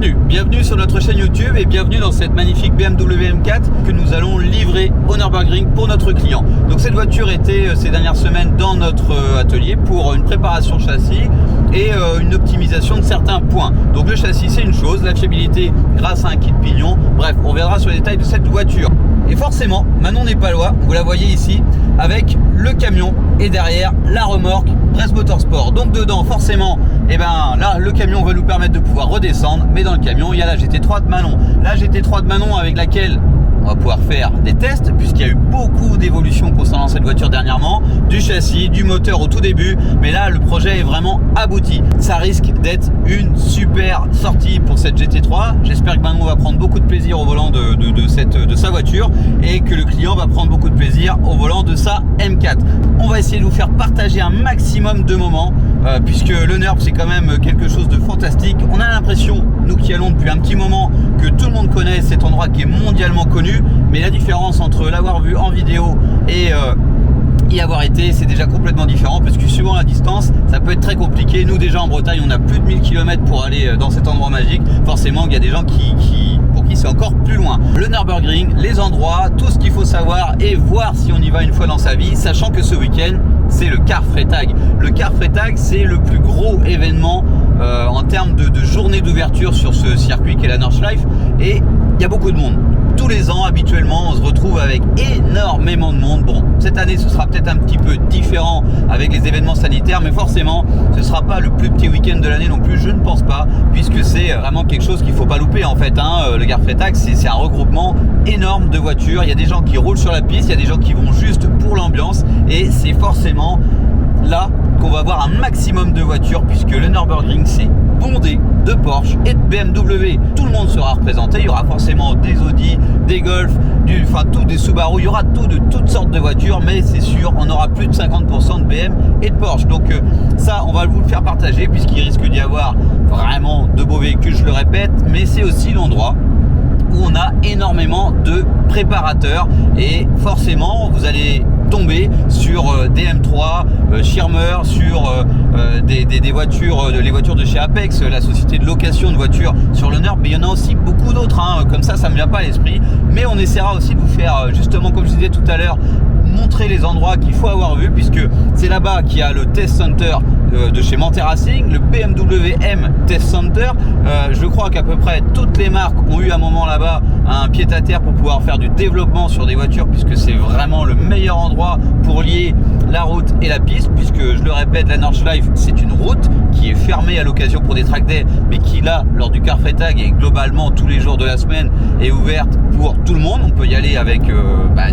Bienvenue sur notre chaîne YouTube et bienvenue dans cette magnifique BMW M4 que nous allons livrer au Nürburgring pour notre client. Donc cette voiture était ces dernières semaines dans notre atelier pour une préparation châssis et une optimisation de certains points. Donc le châssis c'est une chose, la fiabilité grâce à un kit pignon, bref on verra sur les détails de cette voiture. Et forcément Manon n'est pas loin, vous la voyez ici avec le camion et derrière la remorque Bresse Motorsport. Donc dedans forcément là le camion va nous permettre de pouvoir redescendre, mais dans le camion il y a la GT3 de Manon. La GT3 de Manon avec laquelle on va pouvoir faire des tests puisqu'il y a eu beaucoup d'évolutions concernant cette voiture dernièrement, du châssis, du moteur au tout début, mais là le projet est vraiment abouti. Ça risque d'être une super sortie pour cette GT3. J'espère que Manon va prendre beaucoup de plaisir au volant de sa voiture et que le client va prendre beaucoup de plaisir au volant de sa M4. On va essayer de vous faire partager un maximum de moments puisque le Nürb c'est quand même quelque chose de fantastique. On a l'impression, nous qui allons depuis un petit moment, que tout le monde connaît cet endroit qui est mondialement connu. Mais la différence entre l'avoir vu en vidéo et y avoir été, c'est déjà complètement différent parce que suivant la distance, ça peut être très compliqué. Nous déjà en Bretagne, on a plus de 1000 km pour aller dans cet endroit magique. Forcément, il y a des gens pour qui c'est encore plus loin. Le Nürburgring, les endroits, tout ce qu'il faut savoir et voir si on y va une fois dans sa vie, sachant que ce week-end, c'est le Karfreitag. Le Karfreitag, c'est le plus gros événement en termes de journée d'ouverture sur ce circuit qu'est la Nordschleife et il y a beaucoup de monde. Tous les ans, habituellement, on se retrouve avec énormément de monde. Bon, cette année, ce sera peut-être un petit peu différent avec les événements sanitaires, mais forcément, ce ne sera pas le plus petit week-end de l'année non plus, je ne pense pas, puisque c'est vraiment quelque chose qu'il ne faut pas louper en fait. Le Karfreitag, c'est un regroupement énorme de voitures. Il y a des gens qui roulent sur la piste, il y a des gens qui vont juste pour l'ambiance, et c'est forcément là qu'on va voir un maximum de voitures, puisque le Nürburgring, c'est bondé de Porsche et de BMW. Tout le monde sera représenté, il y aura forcément des Audi, des Golf, des Subaru, il y aura de toutes sortes de voitures, mais c'est sûr, on aura plus de 50% de BM et de Porsche. Donc ça, on va vous le faire partager, puisqu'il risque d'y avoir vraiment de beaux véhicules, je le répète, mais c'est aussi l'endroit où on a énormément de préparateurs et forcément vous allez tomber sur des M3 Schirmer, sur des voitures, les voitures de chez Apex, la société de location de voitures sur le Nürb, mais il y en a aussi beaucoup d'autres, comme ça me vient pas à l'esprit, mais on essaiera aussi de vous faire justement, comme je disais tout à l'heure, montrer les endroits qu'il faut avoir vu, puisque c'est là-bas qu'il y a le Test Center de chez Manthey Racing, le BMW M Test Center. Je crois qu'à peu près toutes les marques ont eu à un moment là-bas un pied-à-terre pour pouvoir faire du développement sur des voitures, puisque c'est vraiment le meilleur endroit pour lier la route et la piste, puisque je le répète, la Nordschleife c'est une route qui est fermée à l'occasion pour des track days, mais qui là lors du Karfreitag et globalement tous les jours de la semaine est ouverte pour tout le monde. On peut y aller avec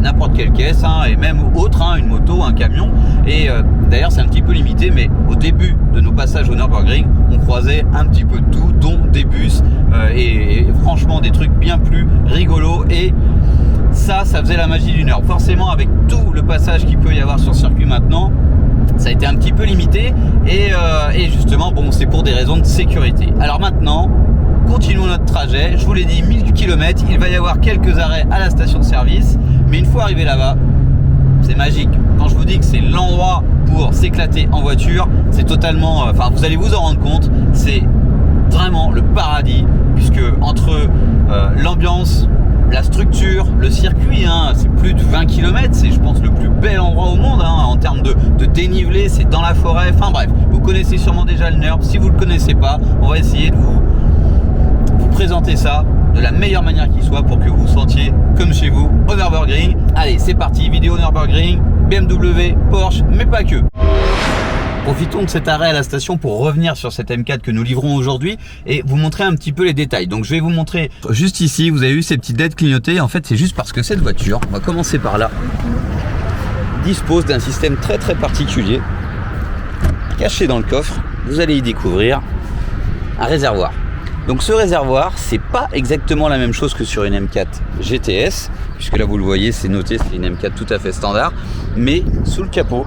n'importe quelle caisse et même autre, une moto, un camion, et d'ailleurs c'est un petit peu limité, mais au début de nos passages au Nürburgring on croisait un petit peu de tout, dont des bus et franchement des trucs bien plus rigolos, et ça faisait la magie du Nürb. Forcément avec tout le passage qu'il peut y avoir sur le circuit maintenant, ça a été un petit peu limité et justement c'est pour des raisons de sécurité. Alors maintenant continuons notre trajet. Je vous l'ai dit, 1000 km, il va y avoir quelques arrêts à la station de service, mais une fois arrivé là-bas, c'est magique. Quand je vous dis que c'est l'endroit pour s'éclater en voiture, c'est totalement, vous allez vous en rendre compte, c'est vraiment le paradis, puisque entre l'ambiance, la structure, le circuit, c'est plus de 20 km, c'est je pense le plus bel endroit au monde en termes de dénivelé, c'est dans la forêt, bref, vous connaissez sûrement déjà le Nürb. Si vous ne le connaissez pas, on va essayer de vous présenter ça de la meilleure manière qui soit pour que vous vous sentiez comme chez vous au Nürburgring. Allez, c'est parti, vidéo Nürburgring, BMW, Porsche, mais pas que. Profitons de cet arrêt à la station pour revenir sur cette M4 que nous livrons aujourd'hui et vous montrer un petit peu les détails. Donc je vais vous montrer juste ici, vous avez eu ces petites LED clignotées. En fait c'est juste parce que cette voiture, on va commencer par là, dispose d'un système très particulier. Caché dans le coffre, vous allez y découvrir un réservoir. Donc ce réservoir, c'est pas exactement la même chose que sur une M4 GTS, puisque là vous le voyez, c'est noté, c'est une M4 tout à fait standard, mais sous le capot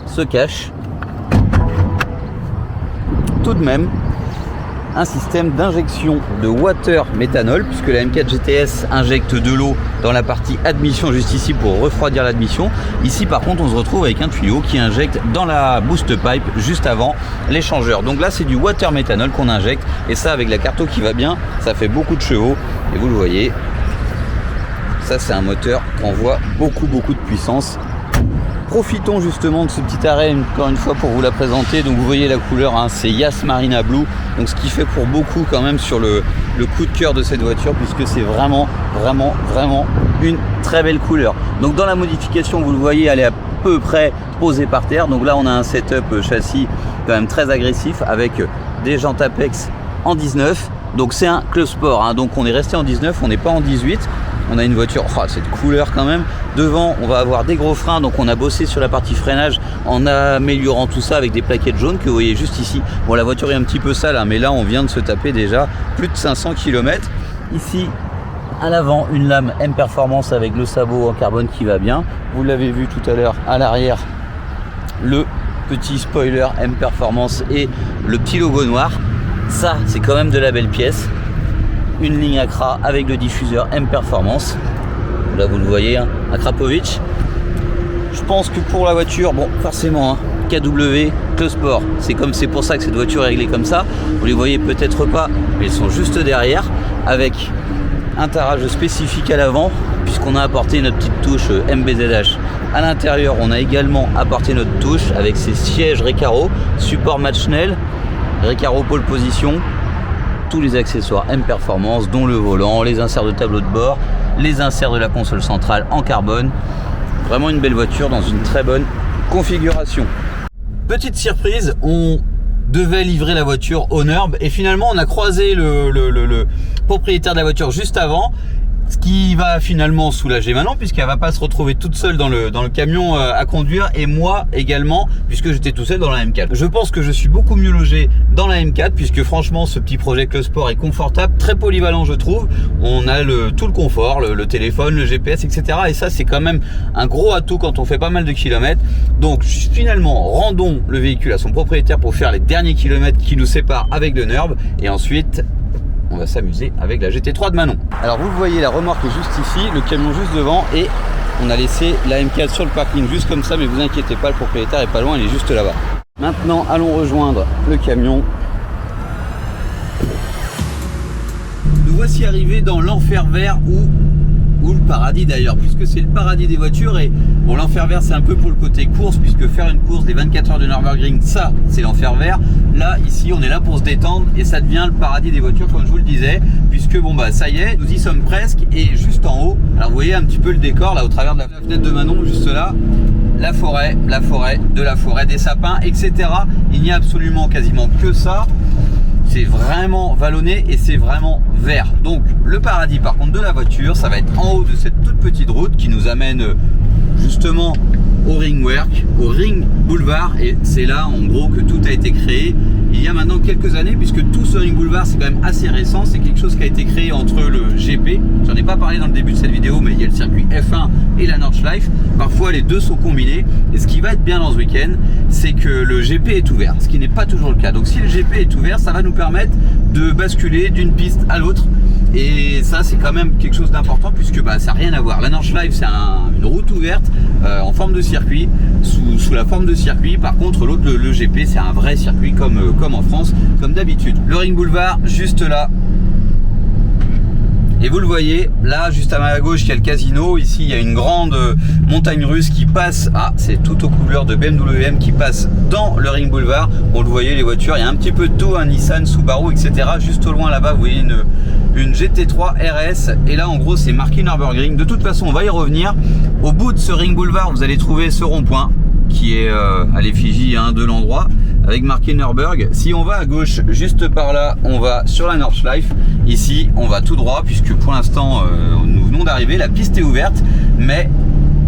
se cache tout de même un système d'injection de water méthanol, puisque la M4 GTS injecte de l'eau dans la partie admission juste ici pour refroidir l'admission. Ici par contre on se retrouve avec un tuyau qui injecte dans la boost pipe juste avant l'échangeur. Donc là c'est du water méthanol qu'on injecte, et ça avec la carto qui va bien, ça fait beaucoup de chevaux, et vous le voyez, ça c'est un moteur qui envoie beaucoup de puissance. Profitons justement de ce petit arrêt encore une fois pour vous la présenter. Donc vous voyez la couleur, hein, c'est Yas Marina Blue, donc ce qui fait pour beaucoup quand même sur le coup de cœur de cette voiture, puisque c'est vraiment une très belle couleur. Donc dans la modification, vous le voyez, elle est à peu près posée par terre. Donc là on a un setup châssis quand même très agressif avec des jantes Apex en 19. Donc c'est un club sport, hein, donc on est resté en 19, on n'est pas en 18. On a une voiture, oh, cette couleur quand même. Devant, on va avoir des gros freins, donc on a bossé sur la partie freinage en améliorant tout ça avec des plaquettes jaunes que vous voyez juste ici. Bon, la voiture est un petit peu sale, hein, mais là, on vient de se taper déjà plus de 500 km. Ici, à l'avant, une lame M Performance avec le sabot en carbone qui va bien. Vous l'avez vu tout à l'heure, à l'arrière, le petit spoiler M Performance et le petit logo noir. Ça, c'est quand même de la belle pièce. Une ligne Acra avec le diffuseur M Performance. Là vous le voyez, hein, un Krapovic. Je pense que pour la voiture, bon forcément, hein, KW Club Sport, c'est pour ça que cette voiture est réglée comme ça. Vous les voyez peut-être pas, mais ils sont juste derrière, avec un tarage spécifique à l'avant, puisqu'on a apporté notre petite touche MBZH. À l'intérieur, on a également apporté notre touche avec ses sièges Recaro, support Matchnell, Recaro pole position. Tous les accessoires M Performance, dont le volant, les inserts de tableau de bord, les inserts de la console centrale en carbone. Vraiment une belle voiture dans une très bonne configuration. Petite surprise, on devait livrer la voiture au NURB et finalement on a croisé le propriétaire de la voiture juste avant, ce qui va finalement soulager Manon, puisqu'elle va pas se retrouver toute seule dans le camion à conduire, et moi également, puisque j'étais tout seul dans la M4. Je pense que je suis beaucoup mieux logé dans la M4, puisque franchement ce petit projet Club Sport est confortable, très polyvalent je trouve. On a tout le confort, le téléphone, le GPS, etc. Et ça c'est quand même un gros atout quand on fait pas mal de kilomètres. Donc finalement rendons le véhicule à son propriétaire pour faire les derniers kilomètres qui nous séparent avec le NURB, et ensuite on va s'amuser avec la GT3 de Manon. Alors vous le voyez, la remorque est juste ici, le camion juste devant, et on a laissé la M4 sur le parking juste comme ça, mais vous inquiétez pas, le propriétaire est pas loin, il est juste là-bas. Maintenant allons rejoindre le camion. Nous voici arrivés dans l'enfer vert, ou le paradis d'ailleurs, puisque c'est le paradis des voitures. Et bon, l'enfer vert c'est un peu pour le côté course, puisque faire une course des 24 heures de Nürburgring, ça c'est l'enfer vert. Là ici on est là pour se détendre, et ça devient le paradis des voitures comme je vous le disais, puisque bon bah ça y est, nous y sommes presque. Et juste en haut, alors vous voyez un petit peu le décor là au travers de la fenêtre de Manon, juste là, la forêt, des sapins, etc. Il n'y a absolument quasiment que ça. C'est vraiment vallonné et c'est vraiment vert. Donc le paradis par contre de la voiture, ça va être en haut de cette toute petite route qui nous amène justement au Ringwerk, au Ring Boulevard. Et c'est là en gros que tout a été créé il y a maintenant quelques années, puisque tout ce Ring Boulevard c'est quand même assez récent. C'est quelque chose qui a été créé entre le GP, j'en ai pas parlé dans le début de cette vidéo, mais il y a le circuit F1 et la Nordschleife. Parfois les deux sont combinés, et ce qui va être bien dans ce week-end, c'est que le GP est ouvert, ce qui n'est pas toujours le cas. Donc si le GP est ouvert, ça va nous permettre de basculer d'une piste à l'autre, et ça c'est quand même quelque chose d'important, puisque bah, ça n'a rien à voir. La Nordschleife c'est une route ouverte en forme de circuit, sous la forme de circuit. Par contre l'autre, le GP, c'est un vrai circuit comme en France, comme d'habitude. Le Ring Boulevard juste là, et vous le voyez là juste à ma gauche, il y a le casino. Ici il y a une grande montagne russe qui passe, c'est tout aux couleurs de BMW M qui passe dans le Ring Boulevard. Bon, vous voyez les voitures, il y a un petit peu de tout, un Nissan, Subaru, etc. Juste au loin là-bas vous voyez une GT3 RS, et là en gros c'est marqué Nürburgring. De toute façon on va y revenir. Au bout de ce Ring Boulevard vous allez trouver ce rond-point qui est à l'effigie de l'endroit, avec marqué Nürburg. Si on va à gauche, juste par là, on va sur la Nordschleife. Ici, on va tout droit, puisque pour l'instant, nous venons d'arriver. La piste est ouverte, mais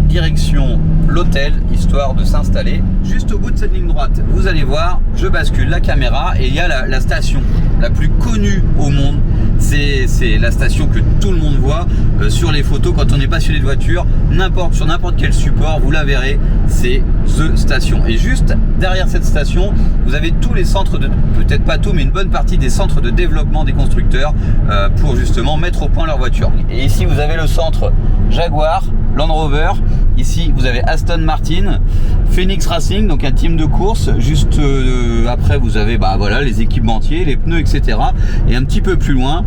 direction l'hôtel, histoire de s'installer. Juste au bout de cette ligne droite, vous allez voir, je bascule la caméra et il y a la station la plus connue au monde. C'est la station que tout le monde voit sur les photos quand on est passionné de voiture, sur n'importe quel support, vous la verrez, c'est The Station. Et juste derrière cette station, vous avez tous les centres de, peut-être pas tout, mais une bonne partie des centres de développement des constructeurs pour justement mettre au point leur voiture. Et ici, vous avez le centre Jaguar, Land Rover. Ici, vous avez Aston Martin, Phoenix Racing, donc un team de course. Juste après, vous avez voilà, les équipementiers, les pneus, etc. Et un petit peu plus loin,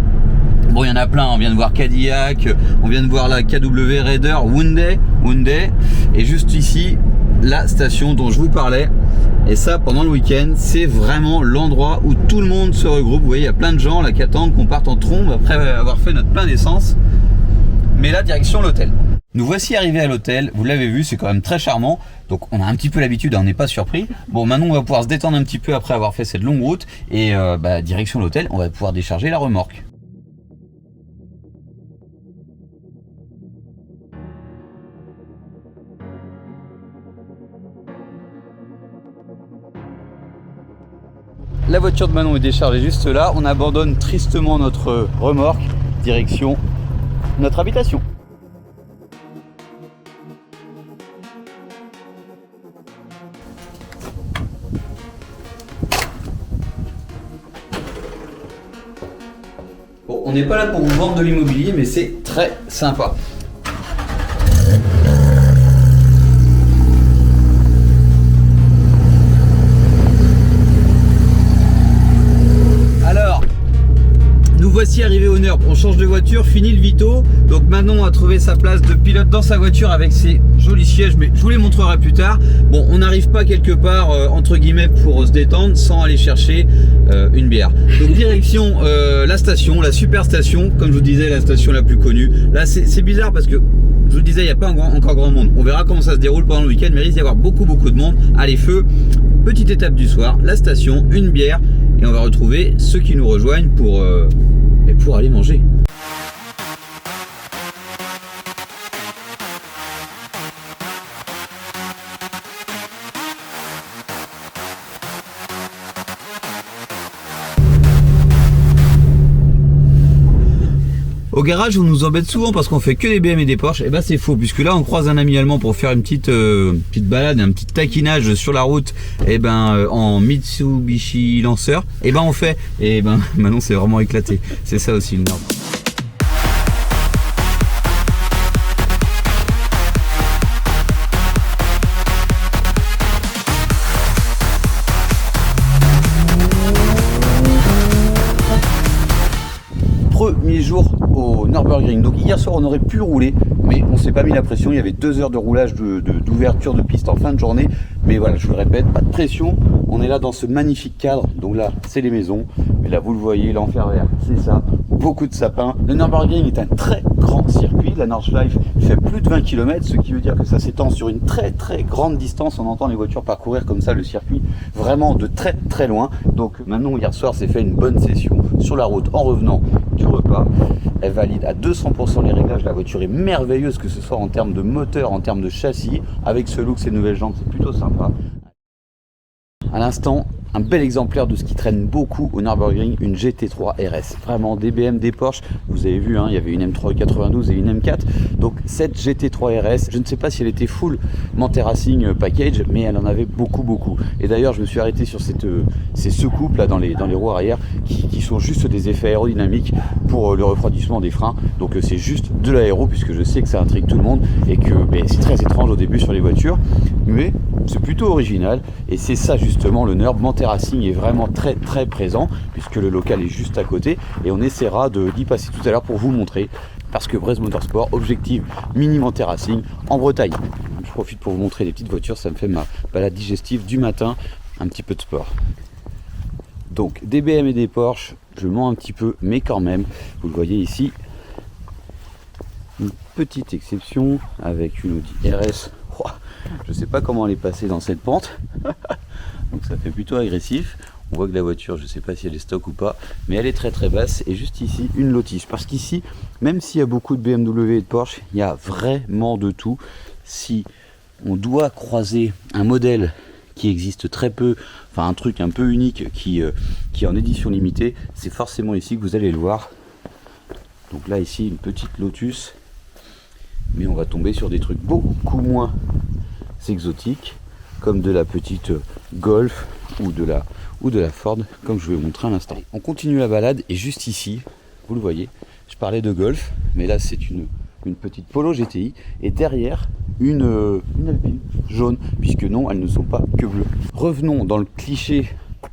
bon, il y en a plein. On vient de voir Cadillac, on vient de voir la KW Raider, Hyundai. Et juste ici, la station dont je vous parlais. Et ça, pendant le week-end, c'est vraiment l'endroit où tout le monde se regroupe. Vous voyez, il y a plein de gens là qui attendent qu'on parte en trombe après avoir fait notre plein d'essence. Mais là, direction l'hôtel. Nous voici arrivés à l'hôtel, vous l'avez vu, c'est quand même très charmant, donc on a un petit peu l'habitude, on n'est pas surpris. Bon, maintenant on va pouvoir se détendre un petit peu après avoir fait cette longue route et direction l'hôtel, on va pouvoir décharger la remorque. La voiture de Manon est déchargée juste là, on abandonne tristement notre remorque, direction notre habitation. Bon, on n'est pas là pour vous vendre de l'immobilier, mais c'est très sympa. Alors, nous voici arrivés au Nurb. On change de voiture, fini le Vito. Donc Manon a trouvé sa place de pilote dans sa voiture avec ses jolis sièges, mais je vous les montrerai plus tard. Bon, on n'arrive pas quelque part entre guillemets pour se détendre sans aller chercher une bière. Donc direction la station, la super station, comme je vous disais, la station la plus connue. Là c'est bizarre parce que je vous disais, il n'y a pas encore grand monde. On verra comment ça se déroule pendant le week-end, mais il risque d'y avoir beaucoup de monde. Allez, feu, petite étape du soir, la station, une bière, et on va retrouver ceux qui nous rejoignent pour aller manger. Au garage, on nous embête souvent parce qu'on fait que des BM et des Porsche. Et ben c'est faux, puisque là on croise un ami allemand pour faire une petite balade, un petit taquinage sur la route. Et ben en Mitsubishi Lancer, et ben on fait. Et ben maintenant c'est vraiment éclaté. C'est ça aussi le Nord. Premier jour au Nürburgring. Donc hier soir on aurait pu rouler, mais on s'est pas mis la pression. Il y avait 2 heures de roulage d'ouverture de piste en fin de journée. Mais voilà, je vous le répète, pas de pression. On est là dans ce magnifique cadre. Donc là, c'est les maisons. Mais là, vous le voyez, l'enfer vert, c'est ça. Beaucoup de sapins. Le Nürburgring est un très grand circuit. La Nordschleife fait plus de 20 km, ce qui veut dire que ça s'étend sur une très grande distance. On entend les voitures parcourir comme ça le circuit vraiment de très loin. Donc maintenant, hier soir, s'est fait une bonne session sur la route en revenant du repas. Elle valide à 200% les réglages. La voiture est merveilleuse, que ce soit en termes de moteur, en termes de châssis. Avec ce look, ces nouvelles jantes, c'est plutôt sympa. À l'instant, un bel exemplaire de ce qui traîne beaucoup au Nürburgring, une GT3 RS. Vraiment des BM, des Porsche. Vous avez vu, hein, il y avait une M3 92 et une M4. Donc cette GT3 RS, je ne sais pas si elle était full Manthey Racing package, mais elle en avait beaucoup. Et d'ailleurs, je me suis arrêté sur ces secoupes là dans les roues arrière qui sont juste des effets aérodynamiques pour le refroidissement des freins. Donc c'est juste de l'aéro, puisque je sais que ça intrigue tout le monde et que c'est très étrange au début sur les voitures, mais c'est plutôt original. Et c'est ça justement le Nurb. Manthey Racing est vraiment très présent, puisque le local est juste à côté, et on essaiera d'y passer tout à l'heure pour vous montrer, parce que Brest Motorsport, objectif mini Manthey Racing en Bretagne. Je profite pour vous montrer des petites voitures, ça me fait ma balade digestive du matin, un petit peu de sport. Donc des BM et des Porsche, je mens un petit peu, mais quand même, vous le voyez ici, une petite exception avec une Audi RS. Je sais pas comment elle est passée dans cette pente. Donc ça fait plutôt agressif. On voit que la voiture, je sais pas si elle est stock ou pas, mais elle est très basse. Et juste ici, une Lotus. Parce qu'ici, même s'il y a beaucoup de BMW et de Porsche, il y a vraiment de tout. si on doit croiser un modèle qui existe très peu, enfin un truc un peu unique qui est en édition limitée, c'est forcément ici que vous allez le voir. Donc là ici une petite Lotus, mais on va tomber sur des trucs beaucoup moins exotiques, comme de la petite Golf ou de la Ford, comme je vais vous montrer à l'instant. On continue la balade et juste ici, vous le voyez, je parlais de Golf, mais là c'est une petite Polo GTI et derrière une Alpine jaune, puisque non, elles ne sont pas que bleues. Revenons dans le cliché,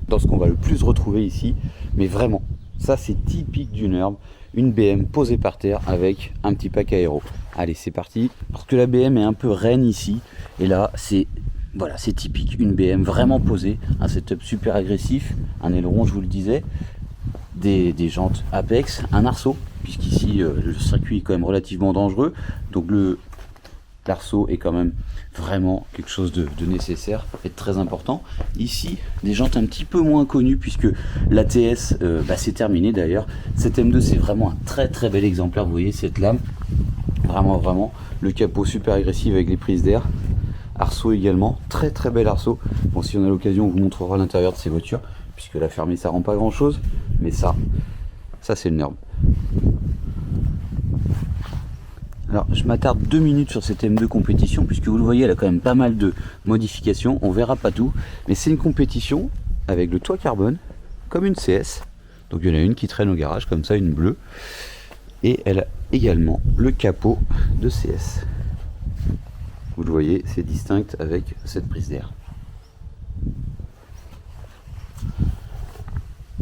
dans ce qu'on va le plus retrouver ici, mais vraiment, ça c'est typique d'une Urb, une BM posée par terre avec un petit pack aéro. Allez, c'est parti, parce que la BM est un peu reine ici, et là c'est voilà, c'est typique, une BM vraiment posée, un setup super agressif, un aileron, je vous le disais, des jantes Apex, un arceau, puisqu'ici le circuit est quand même relativement dangereux, donc l'arceau est quand même vraiment quelque chose de nécessaire et de très important. Ici, des jantes un petit peu moins connues, puisque l'ATS c'est terminé d'ailleurs. Cette M2 c'est vraiment un très très bel exemplaire, vous voyez cette lame, vraiment, le capot super agressif avec les prises d'air. Arceau également, très très bel arceau. Bon, si on a l'occasion, on vous montrera l'intérieur de ces voitures, puisque la fermée ça rend pas grand chose, mais ça c'est le Urb. Alors je m'attarde 2 minutes sur cette M2 compétition, puisque vous le voyez, elle a quand même pas mal de modifications, on verra pas tout, mais c'est une compétition avec le toit carbone, comme une CS, donc il y en a une qui traîne au garage, comme ça, une bleue, et elle a également le capot de CS. Vous le voyez, c'est distinct avec cette prise d'air.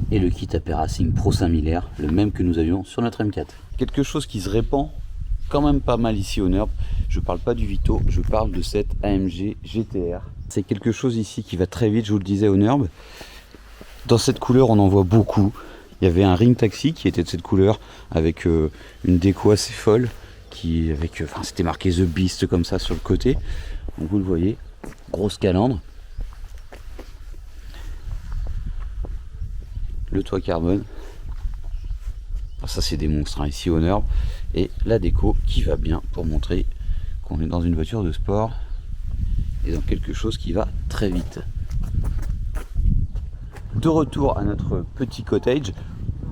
Et le kit AP Racing Pro 5000R, le même que nous avions sur notre M4. Quelque chose qui se répand quand même pas mal ici au Urb, je parle pas du Vito, je parle de cette AMG GTR. C'est quelque chose ici qui va très vite, je vous le disais, au Urb. Dans cette couleur, on en voit beaucoup. Il y avait un Ring Taxi qui était de cette couleur, avec une déco assez folle, c'était marqué The Beast comme ça sur le côté. Donc vous le voyez, grosse calandre. Le toit carbone. Alors ça c'est des monstres hein, ici au Urb. Et la déco qui va bien pour montrer qu'on est dans une voiture de sport et dans quelque chose qui va très vite. De retour à notre petit cottage,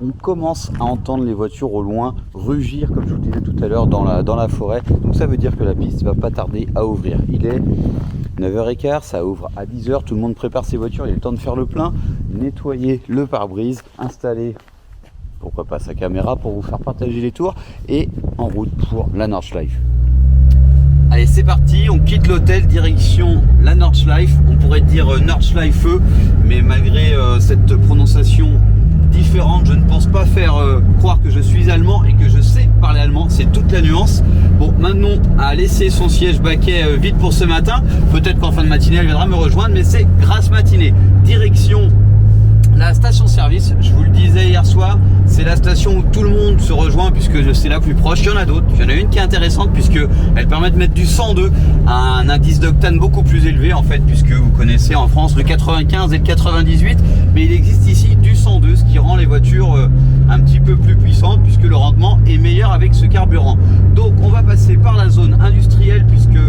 on commence à entendre les voitures au loin rugir, comme je vous disais tout à l'heure, dans la forêt. Donc ça veut dire que la piste va pas tarder à ouvrir. Il est 9h15, ça ouvre à 10h, tout le monde prépare ses voitures, il est le temps de faire le plein, nettoyer le pare-brise, installer pourquoi pas sa caméra pour vous faire partager les tours, et en route pour la Nordschleife. Allez, c'est parti, on quitte l'hôtel, direction la Nordschleife. On pourrait dire Nordschleife, mais malgré cette prononciation différente, je ne pense pas faire croire que je suis allemand et que je sais parler allemand, c'est toute la nuance. Bon, Manon a laissé son siège baquet vide pour ce matin, peut-être qu'en fin de matinée elle viendra me rejoindre, mais c'est grasse matinée. Direction la station-service, je vous le disais hier soir, c'est la station où tout le monde se rejoint, puisque c'est la plus proche. Il y en a d'autres, il y en a une qui est intéressante, puisque elle permet de mettre du 102 à un indice d'octane beaucoup plus élevé en fait, puisque vous connaissez en France le 95 et le 98, mais il existe ici du 102, ce qui rend les voitures un petit peu plus puissantes, puisque le rendement est meilleur avec ce carburant. Donc on va passer par la zone industrielle, puisque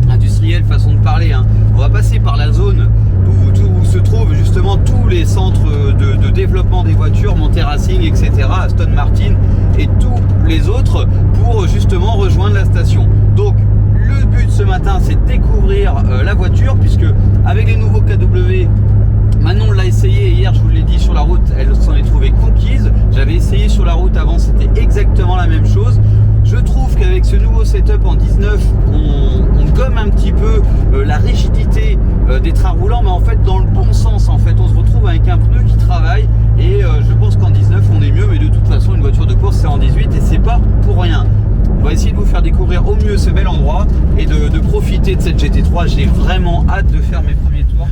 industrielle façon de parler, hein. On va passer par la zone où se trouvent justement tous les centres de développement des voitures, Monte Racing, etc., Aston Martin et tous les autres, pour justement rejoindre la station. Donc le but ce matin, c'est de découvrir la voiture, puisque avec les nouveaux KW, Manon l'a essayé hier, je vous l'ai dit, sur la route, elle s'en est trouvée conquise. J'avais essayé sur la route avant, c'était exactement la même chose. Je trouve qu'avec ce nouveau setup en 19, on gomme un petit peu la rigidité des trains roulants, mais en fait dans le bon sens. En fait, on se retrouve avec un pneu qui travaille, et je pense qu'en 19 on est mieux, mais de toute façon une voiture de course c'est en 18 et c'est pas pour rien. On va essayer de vous faire découvrir au mieux ce bel endroit et de profiter de cette GT3. J'ai vraiment hâte de faire mes premiers tours.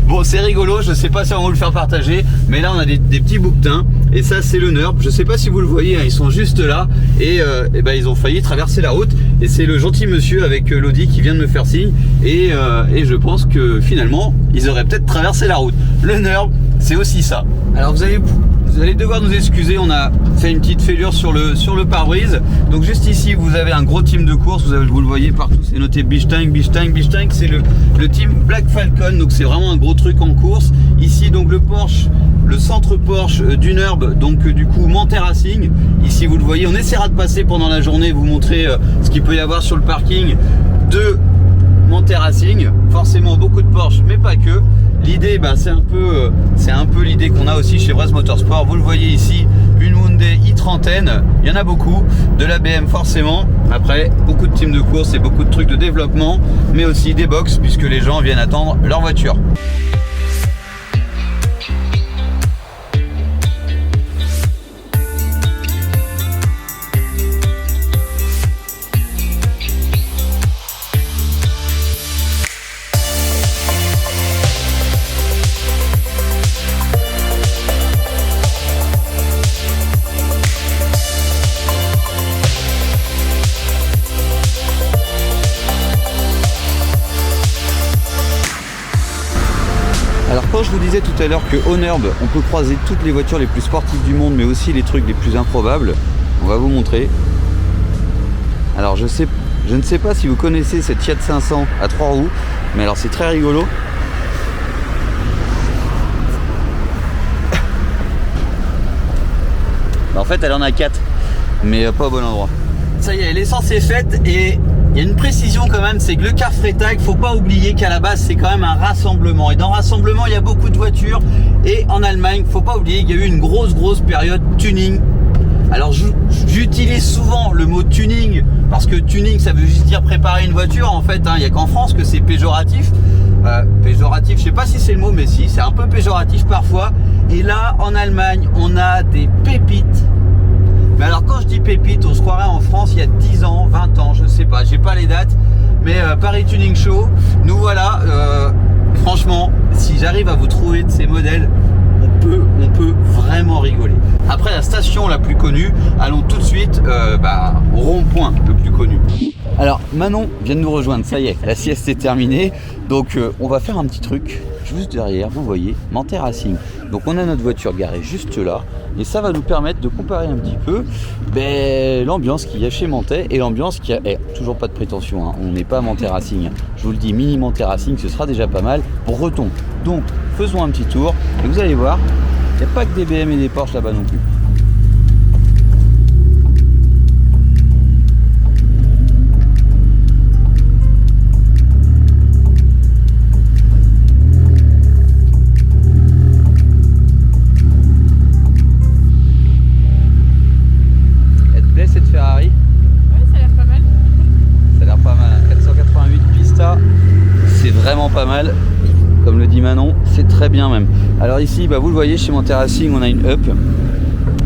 Bon, c'est rigolo, je sais pas si on va vous le faire partager, mais là on a des petits bouquetins, et ça c'est le Urb. Je sais pas si vous le voyez, hein, ils sont juste là, et ben, ils ont failli traverser la route, et c'est le gentil monsieur avec l'Audi qui vient de me faire signe, et je pense que finalement ils auraient peut-être traversé la route. Le Urb, c'est aussi ça. Alors vous allez Vous allez devoir nous excuser, on a fait une petite fêlure sur le pare-brise. Donc juste ici, vous avez un gros team de course, vous le voyez partout, c'est noté Bichtang, c'est le team Black Falcon, donc c'est vraiment un gros truc en course. Ici donc le centre Porsche d'Unerbe, donc du coup Manthey Racing. Ici vous le voyez, on essaiera de passer pendant la journée, vous montrer ce qu'il peut y avoir sur le parking de Manthey Racing. Forcément beaucoup de Porsche, mais pas que. L'idée, c'est un peu l'idée qu'on a aussi chez Brest Motorsport. Vous le voyez ici, une Hyundai i30N, il y en a beaucoup, de la BM forcément. Après, beaucoup de teams de course et beaucoup de trucs de développement, mais aussi des box puisque les gens viennent attendre leur voiture. Alors quand je vous disais tout à l'heure que Unerbe, on peut croiser toutes les voitures les plus sportives du monde, mais aussi les trucs les plus improbables, on va vous montrer. Alors je ne sais pas si vous connaissez cette Fiat 500 à 3 roues, mais alors c'est très rigolo. En fait elle en a 4, mais pas au bon endroit. Ça y est, l'essence est faite et il y a une précision quand même, c'est que le car Freitag, faut pas oublier qu'à la base c'est quand même un rassemblement. Et dans rassemblement, il y a beaucoup de voitures. Et en Allemagne, faut pas oublier qu'il y a eu une grosse période tuning. Alors j'utilise souvent le mot tuning parce que tuning ça veut juste dire préparer une voiture en fait. Il n'y a qu'en France que c'est péjoratif. Péjoratif, je sais pas si c'est le mot, mais si, c'est un peu péjoratif parfois. Et là, en Allemagne, on a des pépites. Mais alors quand je dis pépite, on se croirait en France il y a 10 ans, 20 ans, je ne sais pas, j'ai pas les dates. Mais Paris Tuning Show, nous voilà, franchement, si j'arrive à vous trouver de ces modèles, on peut vraiment rigoler. Après la station la plus connue, allons tout de suite au rond-point le plus connu. Alors Manon vient de nous rejoindre, ça y est, la sieste est terminée. Donc on va faire un petit truc juste derrière, vous voyez, Manthey Racing. Donc on a notre voiture garée juste là et ça va nous permettre de comparer un petit peu l'ambiance qu'il y a chez Manthey et l'ambiance qu'il y a. Toujours pas de prétention, on n'est pas Manthey Racing. Je vous le dis, mini Manthey Racing, ce sera déjà pas mal. Breton. Donc faisons un petit tour et vous allez voir, il n'y a pas que des BM et des Porsche là-bas non plus. Cette Ferrari. Ouais, ça a l'air pas mal. Ça a l'air pas mal. 488 Pista, c'est vraiment pas mal. Comme le dit Manon, c'est très bien même. Alors ici, vous le voyez, chez Manthey Racing, on a une Up.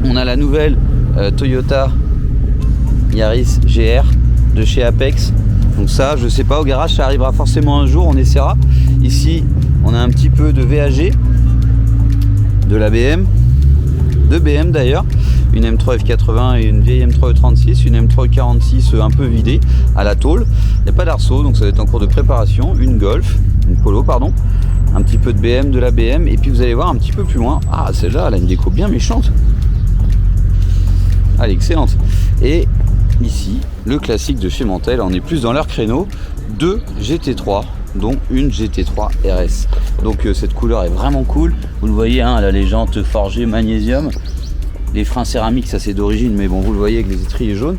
On a la nouvelle Toyota Yaris GR de chez Apex. Donc ça, je sais pas, au garage, ça arrivera forcément un jour, on essaiera. Ici, on a un petit peu de VAG, de la BM, de BM d'ailleurs. Une M3 F80 et une vieille M3 E36, une M3 E46 un peu vidée à la tôle. Il n'y a pas d'arceau, donc ça va être en cours de préparation. Une Golf, une Polo pardon, un petit peu de BM, de la BM, et puis vous allez voir un petit peu plus loin. Ah, celle-là, elle a une déco bien méchante. Elle est excellente. Et ici, le classique de chez Manthey, là on est plus dans leur créneau, deux GT3, dont une GT3 RS. Donc cette couleur est vraiment cool. Vous le voyez, elle a les jantes forgées magnésium. Les freins céramiques, ça c'est d'origine, mais bon, vous le voyez avec les étriers jaunes.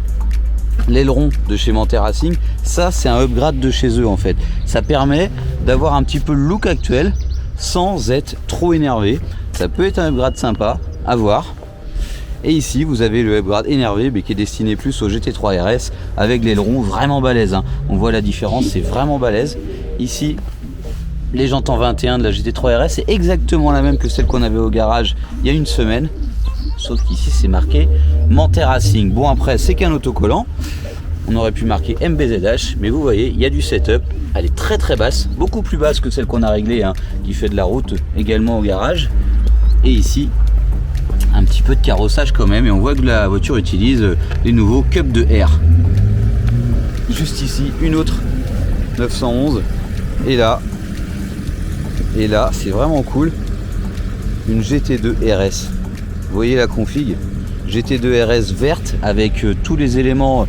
L'aileron de chez Manthey Racing, ça c'est un upgrade de chez eux en fait. Ça permet d'avoir un petit peu le look actuel sans être trop énervé. Ça peut être un upgrade sympa à voir. Et ici vous avez le upgrade énervé mais qui est destiné plus au GT3 RS avec l'aileron vraiment balèze. On voit la différence, c'est vraiment balèze. Ici, les jantes en 21 de la GT3 RS, c'est exactement la même que celle qu'on avait au garage il y a une semaine. Sauf qu'ici c'est marqué Manthey Racing. Bon, après c'est qu'un autocollant, on aurait pu marquer MBZH, mais vous voyez il y a du setup. Elle est très basse, beaucoup plus basse que celle qu'on a réglée, qui fait de la route également au garage. Et ici un petit peu de carrossage quand même, et on voit que la voiture utilise les nouveaux Cup de R. Juste ici une autre 911, et là c'est vraiment cool, une GT2 RS. Vous voyez la config GT2 RS verte avec tous les éléments.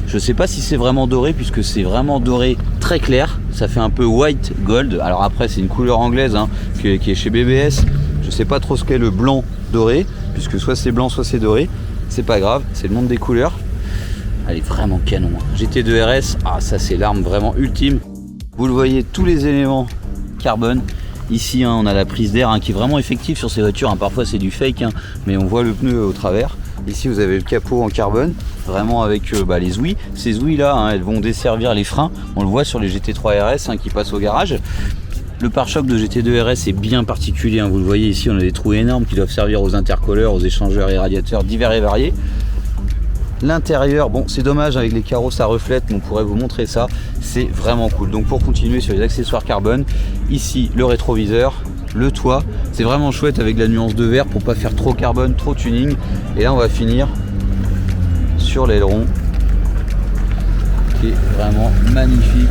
Je sais pas si c'est vraiment doré puisque c'est vraiment doré très clair. Ça fait un peu white gold. Alors après c'est une couleur anglaise hein, qui est chez BBS. Je sais pas trop ce qu'est le blanc doré puisque soit c'est blanc soit c'est doré. C'est pas grave, c'est le monde des couleurs. Elle est vraiment canon. GT2 RS, ah ça c'est l'arme vraiment ultime. Vous le voyez, tous les éléments carbone. Ici hein, on a la prise d'air hein, qui est vraiment effective sur ces voitures. Hein. Parfois c'est du fake, hein, mais on voit le pneu au travers. Ici vous avez le capot en carbone, vraiment avec les ouïes. Ces ouïes là, hein, elles vont desservir les freins. On le voit sur les GT3 RS hein, qui passent au garage. Le pare-choc de GT2 RS est bien particulier. Hein. Vous le voyez ici, on a des trous énormes qui doivent servir aux intercooleurs, aux échangeurs et radiateurs divers et variés. L'intérieur, bon c'est dommage avec les carreaux ça reflète, mais on pourrait vous montrer ça. C'est vraiment cool. Donc pour continuer sur les accessoires carbone, ici le rétroviseur, le toit, c'est vraiment chouette avec la nuance de vert pour pas faire trop carbone, trop tuning. Et là on va finir sur l'aileron qui est vraiment magnifique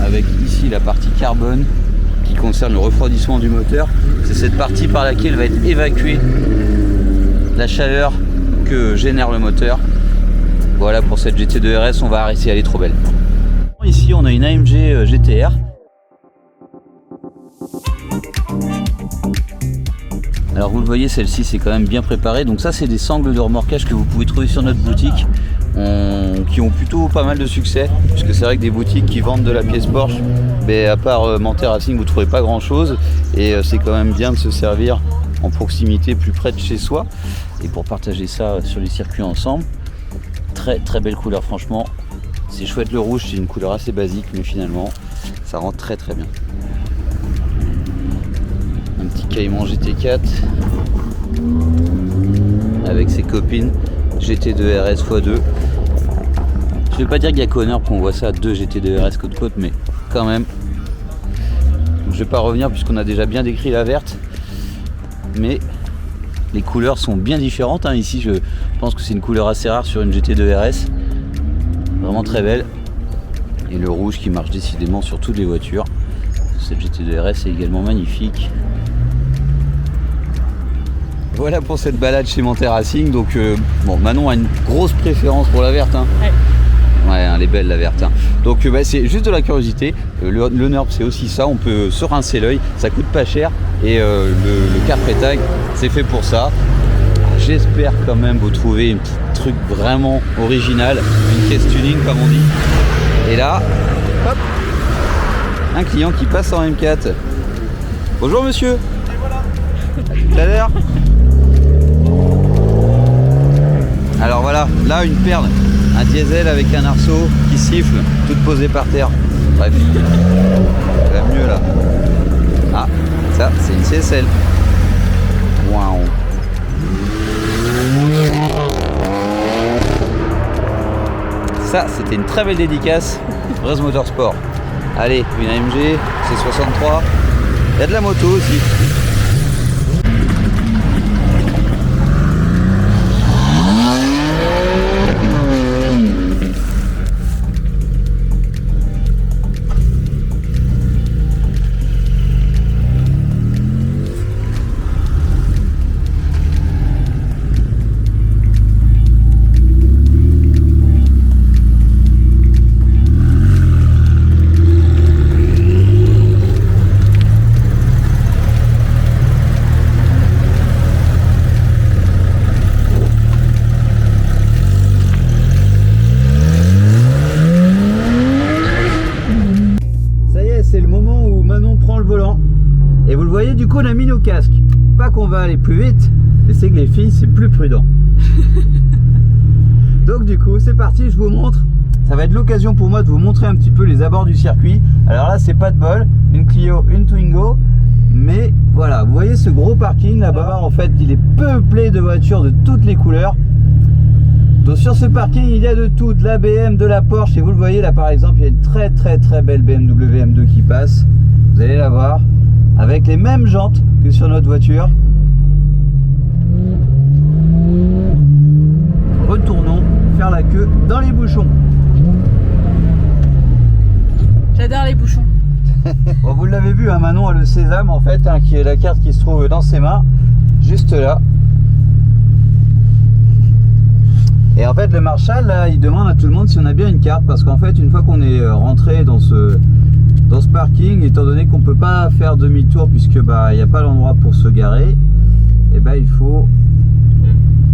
avec ici la partie carbone qui concerne le refroidissement du moteur. C'est cette partie par laquelle va être évacuée la chaleur que génère le moteur. Voilà pour cette GT2 RS, on va arrêter, elle est trop belle. Ici on a une AMG GTR. Alors vous le voyez, celle-ci c'est quand même bien préparé. Donc ça c'est des sangles de remorquage que vous pouvez trouver sur notre boutique, qui ont plutôt pas mal de succès, puisque c'est vrai que des boutiques qui vendent de la pièce Porsche, mais à part Manthey Racing vous trouvez pas grand chose, et c'est quand même bien de se servir en proximité plus près de chez soi et pour partager ça sur les circuits ensemble. Très belle couleur, franchement c'est chouette. Le rouge c'est une couleur assez basique mais finalement ça rend très bien. Un petit Cayman GT4 avec ses copines GT2 RS x2. Je vais pas dire qu'il y a qu'au Nord qu'on voit ça, 2 GT2 RS côte côte, mais quand même. Je vais pas revenir puisqu'on a déjà bien décrit la verte, mais les couleurs sont bien différentes hein. Ici je pense que c'est une couleur assez rare sur une GT2 RS, vraiment très belle. Et le rouge qui marche décidément sur toutes les voitures. Cette GT2 RS est également magnifique. Voilà pour cette balade chez Manthey Racing. Donc bon, Manon a une grosse préférence pour la verte hein. Ouais, elle est belle la verte hein. Donc c'est juste de la curiosité. Le NURB c'est aussi ça, on peut se rincer l'œil, ça coûte pas cher. Et le CarPlay Tag c'est fait pour ça. J'espère quand même vous trouver un petit truc vraiment original, une caisse tuning comme on dit. Et là, hop, un client qui passe en M4. Bonjour monsieur. Et voilà. Tout à l'heure. Alors voilà, là une perle, un diesel avec un arceau qui siffle, toute posée par terre. Bref, ça va mieux là. Ah, ça c'est une CSL. Waouh. Ça c'était une très belle dédicace, Brez Motorsport. Allez, une AMG, C63, il y a de la moto aussi. C'est le moment où Manon prend le volant et vous le voyez, du coup on a mis nos casques, pas qu'on va aller plus vite, mais c'est que les filles c'est plus prudent. Donc du coup c'est parti, je vous montre. Ça va être l'occasion pour moi de vous montrer un petit peu les abords du circuit. Alors là c'est pas de bol, une Clio, une Twingo, mais voilà, vous voyez ce gros parking là-bas, en fait il est peuplé de voitures de toutes les couleurs. Donc sur ce parking il y a de tout, de la BM, de la Porsche, et vous le voyez là par exemple il y a une très belle BMW M2 qui passe, vous allez la voir, avec les mêmes jantes que sur notre voiture. Retournons faire la queue dans les bouchons. J'adore les bouchons. Bon, vous l'avez vu, hein, Manon a le sésame en fait, hein, qui est la carte qui se trouve dans ses mains, juste là. Et en fait le marshal là il demande à tout le monde si on a bien une carte, parce qu'en fait une fois qu'on est rentré dans ce parking, étant donné qu'on peut pas faire demi-tour puisque bah il n'y a pas l'endroit pour se garer, et bah il faut,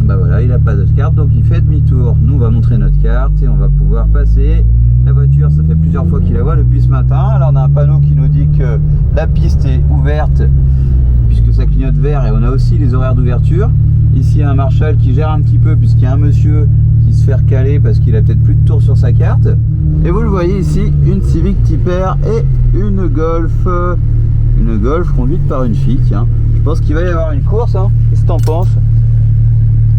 bah voilà, il a pas de carte donc il fait demi-tour. Nous on va montrer notre carte et on va pouvoir passer. La voiture, ça fait plusieurs fois qu'il la voit depuis ce matin. Là on a un panneau qui nous dit que la piste est ouverte puisque ça clignote vert, et on a aussi les horaires d'ouverture. Ici il y a un marshal qui gère un petit peu puisqu'il y a un monsieur qui se fait recaler parce qu'il a peut-être plus de tours sur sa carte. Et vous le voyez ici, une Civic Type R et une Golf conduite par une fille. Tiens, je pense qu'il va y avoir une course, hein. Qu'est-ce que t'en penses?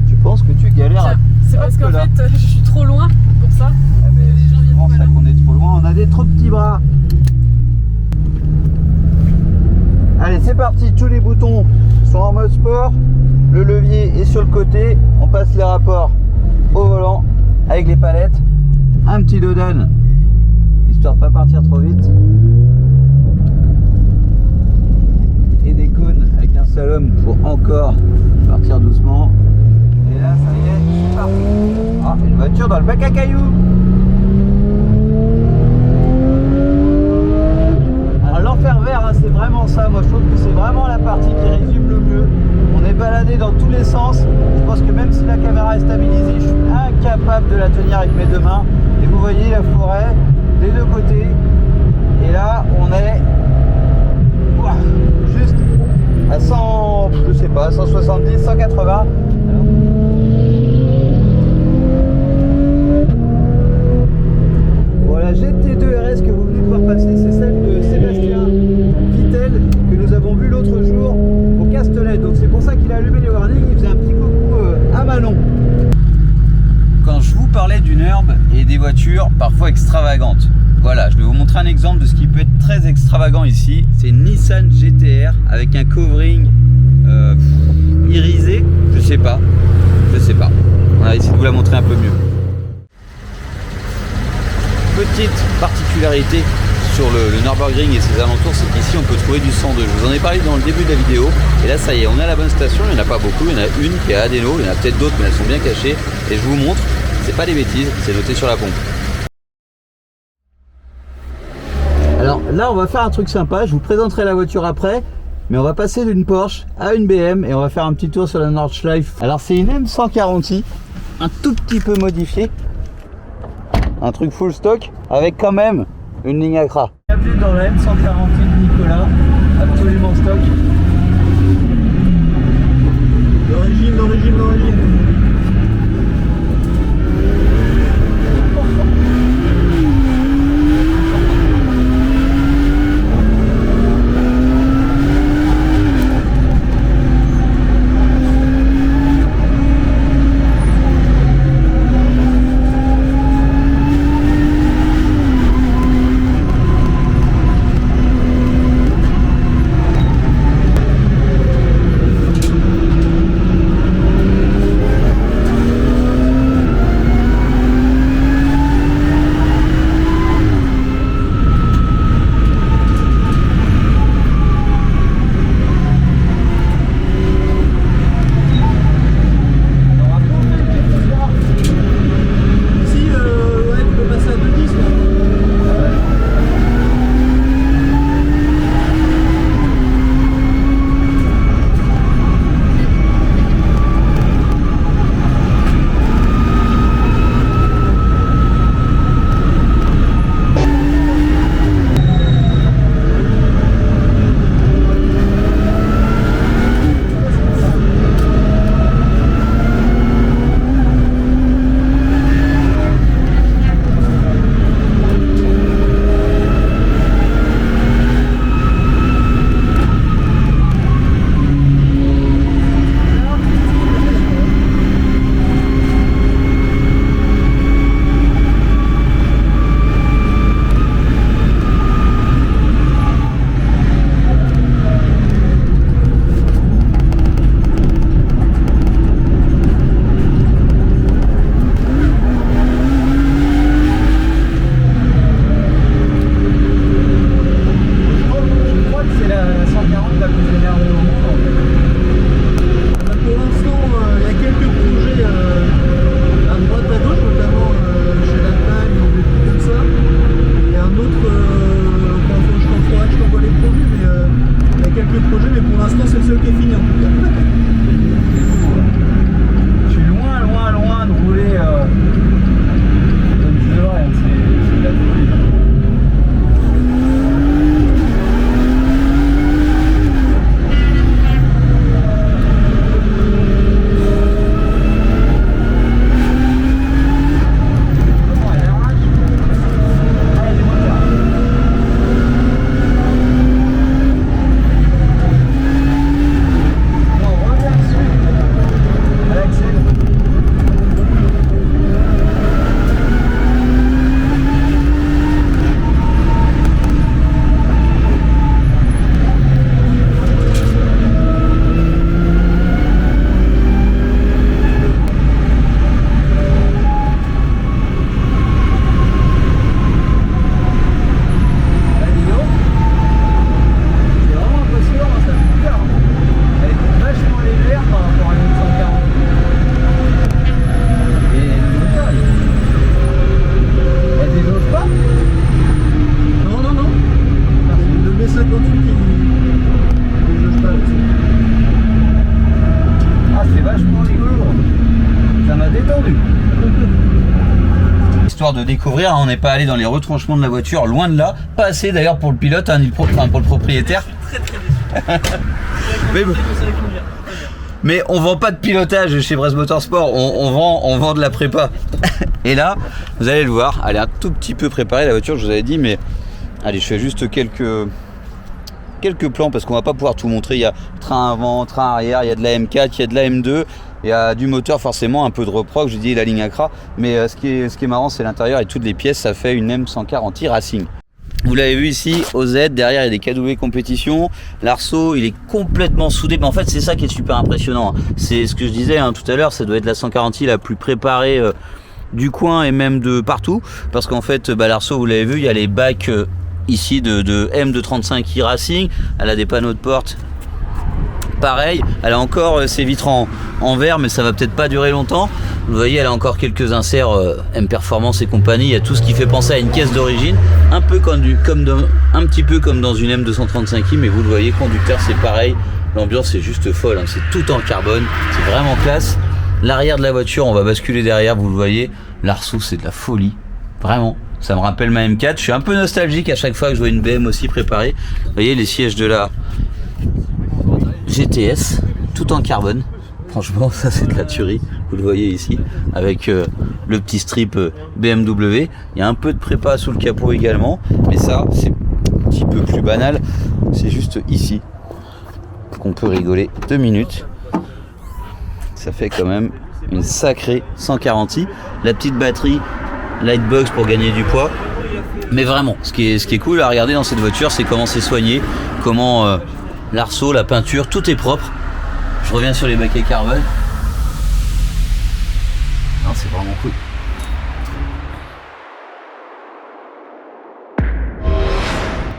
Tu penses que tu galères? C'est parce qu'en fait je suis trop loin pour ça. Ah mais Les gens c'est viennent souvent pas ça là. qu'on est trop loin, on a des trop petits bras. Allez, c'est parti, tous les boutons sont en mode sport, le levier est sur le côté, on passe les rapports au volant avec les palettes, un petit dodan histoire de pas partir trop vite, et des cônes avec un slalom pour encore partir doucement. Et là ça y est, c'est parti. Ah, une voiture dans le bac à cailloux. Alors l'enfer vert, hein, c'est vraiment ça. Moi je trouve que c'est vraiment la partie qui résume le mieux. On est baladé dans tous les sens. Je pense que même si la caméra est stabilisée, je suis incapable de la tenir avec mes deux mains. Et vous voyez la forêt des deux côtés. Et là on est juste à 100, je sais pas, 170, 180. Bon, la GT2 RS que vous venez de voir passer, c'est celle de Sébastien Vittel que nous avons vu l'autre jour au Castellet. Donc c'est pour ça qu'il a allumé les warnings, il faisait un petit coucou à Manon. Quand je vous parlais d'une herbe et des voitures parfois extravagantes, voilà, je vais vous montrer un exemple de ce qui peut être très extravagant ici. C'est une Nissan GT-R avec un covering irisé, je sais pas. On va essayer de vous la montrer un peu mieux. Petite particularité sur le Nürburgring et ses alentours, c'est qu'ici on peut trouver du 102. Je vous en ai parlé dans le début de la vidéo, et là ça y est, on est à la bonne station. Il n'y en a pas beaucoup, il y en a une qui est à Adeno, il y en a peut-être d'autres mais elles sont bien cachées, et je vous montre, c'est pas des bêtises, c'est noté sur la pompe. Alors là on va faire un truc sympa, je vous présenterai la voiture après, mais on va passer d'une Porsche à une BM et on va faire un petit tour sur la Nordschleife. Alors c'est une M140i, un tout petit peu modifiée, un truc full stock avec quand même une ligne ACRA. Bienvenue dans la M140i de Nicolas, absolument stock. L'origine. l'instant, c'est le seul qui est fini en tout cas. Je suis loin de rouler comme je devrais, c'est la folie. Histoire de découvrir, on n'est pas allé dans les retranchements de la voiture, loin de là, pas assez d'ailleurs pour le pilote, hein, ni pour le propriétaire. Très déçu. Mais on vend pas de pilotage chez Brest Motorsport, on vend de la prépa. Et là, vous allez le voir, elle est un tout petit peu préparée la voiture, je vous avais dit, mais allez, je fais juste quelques plans parce qu'on va pas pouvoir tout montrer. Il y a train avant, train arrière, il y a de la M4, il y a de la M2. Il y a du moteur forcément, un peu de reproc, je dis la ligne Accra, mais ce qui est marrant c'est l'intérieur et toutes les pièces, ça fait une M140i Racing. Vous l'avez vu ici, OZ, derrière il y a des KW compétition, l'arceau il est complètement soudé, mais en fait c'est ça qui est super impressionnant, c'est ce que je disais tout à l'heure, ça doit être la 140i la plus préparée du coin et même de partout, parce qu'en fait l'arceau vous l'avez vu, il y a les bacs ici de M235i Racing, elle a des panneaux de porte. Pareil, elle a encore ses vitres en verre, mais ça va peut-être pas durer longtemps. Vous voyez, elle a encore quelques inserts M Performance et compagnie. Il y a tout ce qui fait penser à une caisse d'origine, un petit peu comme dans une M235i, mais vous le voyez, conducteur c'est pareil. L'ambiance est juste folle, hein. C'est tout en carbone, c'est vraiment classe. L'arrière de la voiture, on va basculer derrière, vous le voyez. L'arceau, c'est de la folie, vraiment. Ça me rappelle ma M4. Je suis un peu nostalgique à chaque fois que je vois une BM aussi préparée. Vous voyez les sièges de la GTS, tout en carbone. Franchement, ça c'est de la tuerie. Vous le voyez ici, avec le petit strip BMW. Il y a un peu de prépa sous le capot également, mais ça c'est un petit peu plus banal. C'est juste ici qu'on peut rigoler 2 minutes. Ça fait quand même une sacrée 140i. La petite batterie Lightbox pour gagner du poids. Mais vraiment, ce qui est cool à regarder dans cette voiture, c'est comment c'est soigné, comment l'arceau, la peinture, tout est propre. Je reviens sur les baquets carbone. Non, c'est vraiment cool.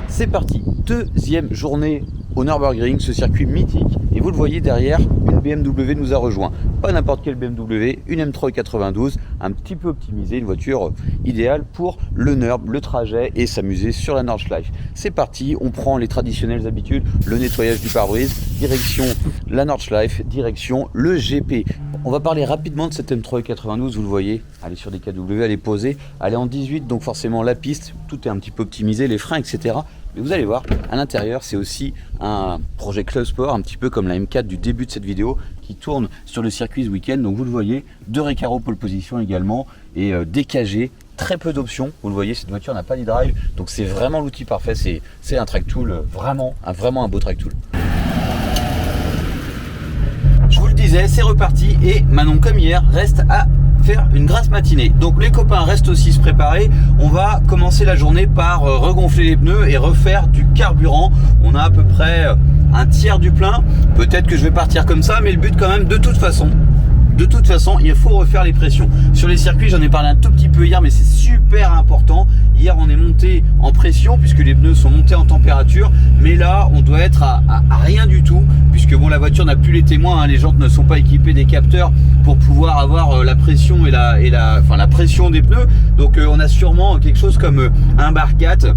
C'est parti, deuxième journée au Nürburgring, ce circuit mythique. Et vous le voyez derrière, une BMW nous a rejoint. Pas n'importe quelle BMW, une M3 92, un petit peu optimisée, une voiture idéale pour le Nürb, le trajet et s'amuser sur la Nordschleife. C'est parti, on prend les traditionnelles habitudes, le nettoyage du pare-brise, direction la Nordschleife, direction le GP. On va parler rapidement de cette M3 92, vous le voyez, elle est sur des KW, elle est posée, elle est en 18, donc forcément la piste, tout est un petit peu optimisé, les freins, etc. Mais vous allez voir, à l'intérieur, c'est aussi un projet Club Sport, un petit peu comme la M4 du début de cette vidéo, qui tourne sur le circuit ce week-end. Donc vous le voyez, 2 Recaro pole position également, et des KG, très peu d'options. Vous le voyez, cette voiture n'a pas d'e-drive, donc c'est vraiment l'outil parfait. C'est un track tool, vraiment un beau track tool. Je vous le disais, c'est reparti et Manon, comme hier, reste à faire une grasse matinée. Donc les copains restent aussi se préparer. On va commencer la journée par regonfler les pneus et refaire du carburant. On a à peu près un tiers du plein. Peut-être que je vais partir comme ça, mais le but quand même, de toute façon, il faut refaire les pressions. Sur les circuits, j'en ai parlé un tout petit peu hier, mais c'est super important. Hier, on est monté en pression puisque les pneus sont montés en température. Mais là, on doit être à rien du tout puisque bon, la voiture n'a plus les témoins. Hein, les jantes ne sont pas équipées des capteurs pour pouvoir avoir la pression et la pression des pneus. Donc, on a sûrement quelque chose comme un bar 4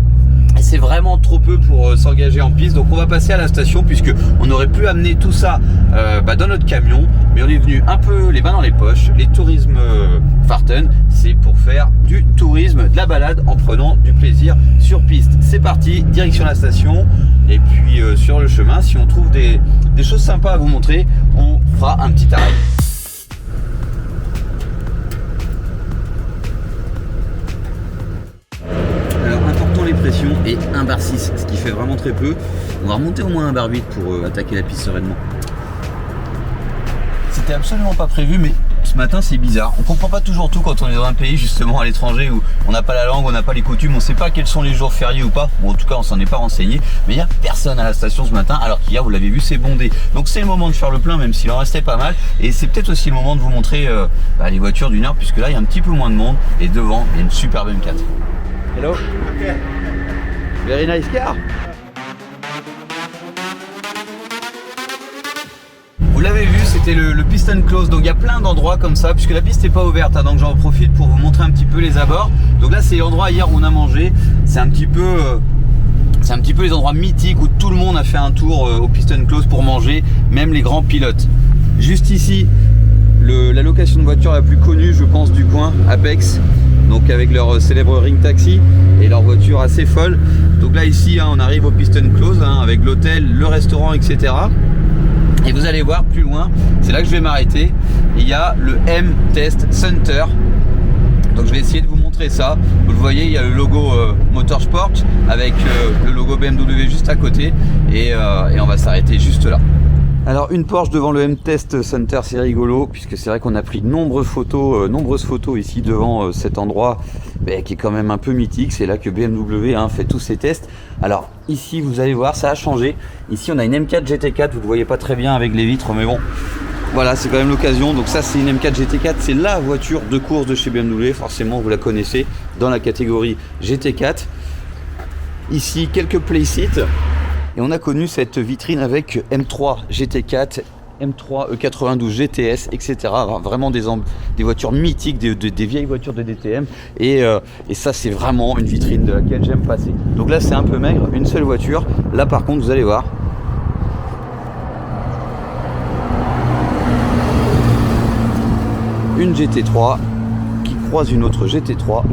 C'est vraiment trop peu pour s'engager en piste, donc on va passer à la station puisque on aurait pu amener tout ça dans notre camion, mais on est venu un peu les mains dans les poches. Les tourismes Farten, c'est pour faire du tourisme, de la balade en prenant du plaisir sur piste. C'est parti, direction la station, et puis sur le chemin, si on trouve des choses sympas à vous montrer, on fera un petit arrêt. Les pressions et un bar 6, ce qui fait vraiment très peu. On va remonter au moins un bar 8 pour attaquer la piste sereinement. C'était absolument pas prévu, mais ce matin c'est bizarre. On comprend pas toujours tout quand on est dans un pays justement à l'étranger où on n'a pas la langue, on n'a pas les coutumes, on sait pas quels sont les jours fériés ou pas. Bon, en tout cas on s'en est pas renseigné, mais il n'y a personne à la station ce matin, alors qu'hier vous l'avez vu, c'est bondé. Donc c'est le moment de faire le plein, même s'il en restait pas mal, et c'est peut-être aussi le moment de vous montrer les voitures du Nord, puisque là il y a un petit peu moins de monde et devant il y a une superbe M4. Hello. Ok. Very nice car. Vous l'avez vu, c'était le piston close, donc il y a plein d'endroits comme ça, puisque la piste n'est pas ouverte, hein, donc j'en profite pour vous montrer un petit peu les abords. Donc là c'est l'endroit hier où on a mangé, c'est un petit peu les endroits mythiques où tout le monde a fait un tour au piston close pour manger, même les grands pilotes. Juste ici, la location de voiture la plus connue je pense du coin, Apex. Donc avec leur célèbre ring taxi et leur voiture assez folle. Donc là ici on arrive au piston close avec l'hôtel, le restaurant, etc. Et vous allez voir plus loin, c'est là que je vais m'arrêter, il y a le M-Test Center. Donc je vais essayer de vous montrer ça. Vous le voyez, il y a le logo Motorsport avec le logo BMW juste à côté, et on va s'arrêter juste là. Alors une Porsche devant le M-Test Center, c'est rigolo puisque c'est vrai qu'on a pris de nombreuses photos ici devant cet endroit qui est quand même un peu mythique. C'est là que BMW fait tous ses tests. Alors ici vous allez voir, ça a changé. Ici on a une M4 GT4, vous ne le voyez pas très bien avec les vitres, mais bon voilà, c'est quand même l'occasion. Donc ça c'est une M4 GT4, c'est la voiture de course de chez BMW, forcément vous la connaissez dans la catégorie GT4. Ici quelques playseats. Et on a connu cette vitrine avec M3 GT4, M3 E92 GTS, etc. Vraiment des voitures mythiques, des vieilles voitures de DTM. Et ça, c'est vraiment une vitrine de laquelle j'aime passer. Donc là, c'est un peu maigre, une seule voiture. Là, par contre, vous allez voir. Une GT3 qui croise une autre GT3.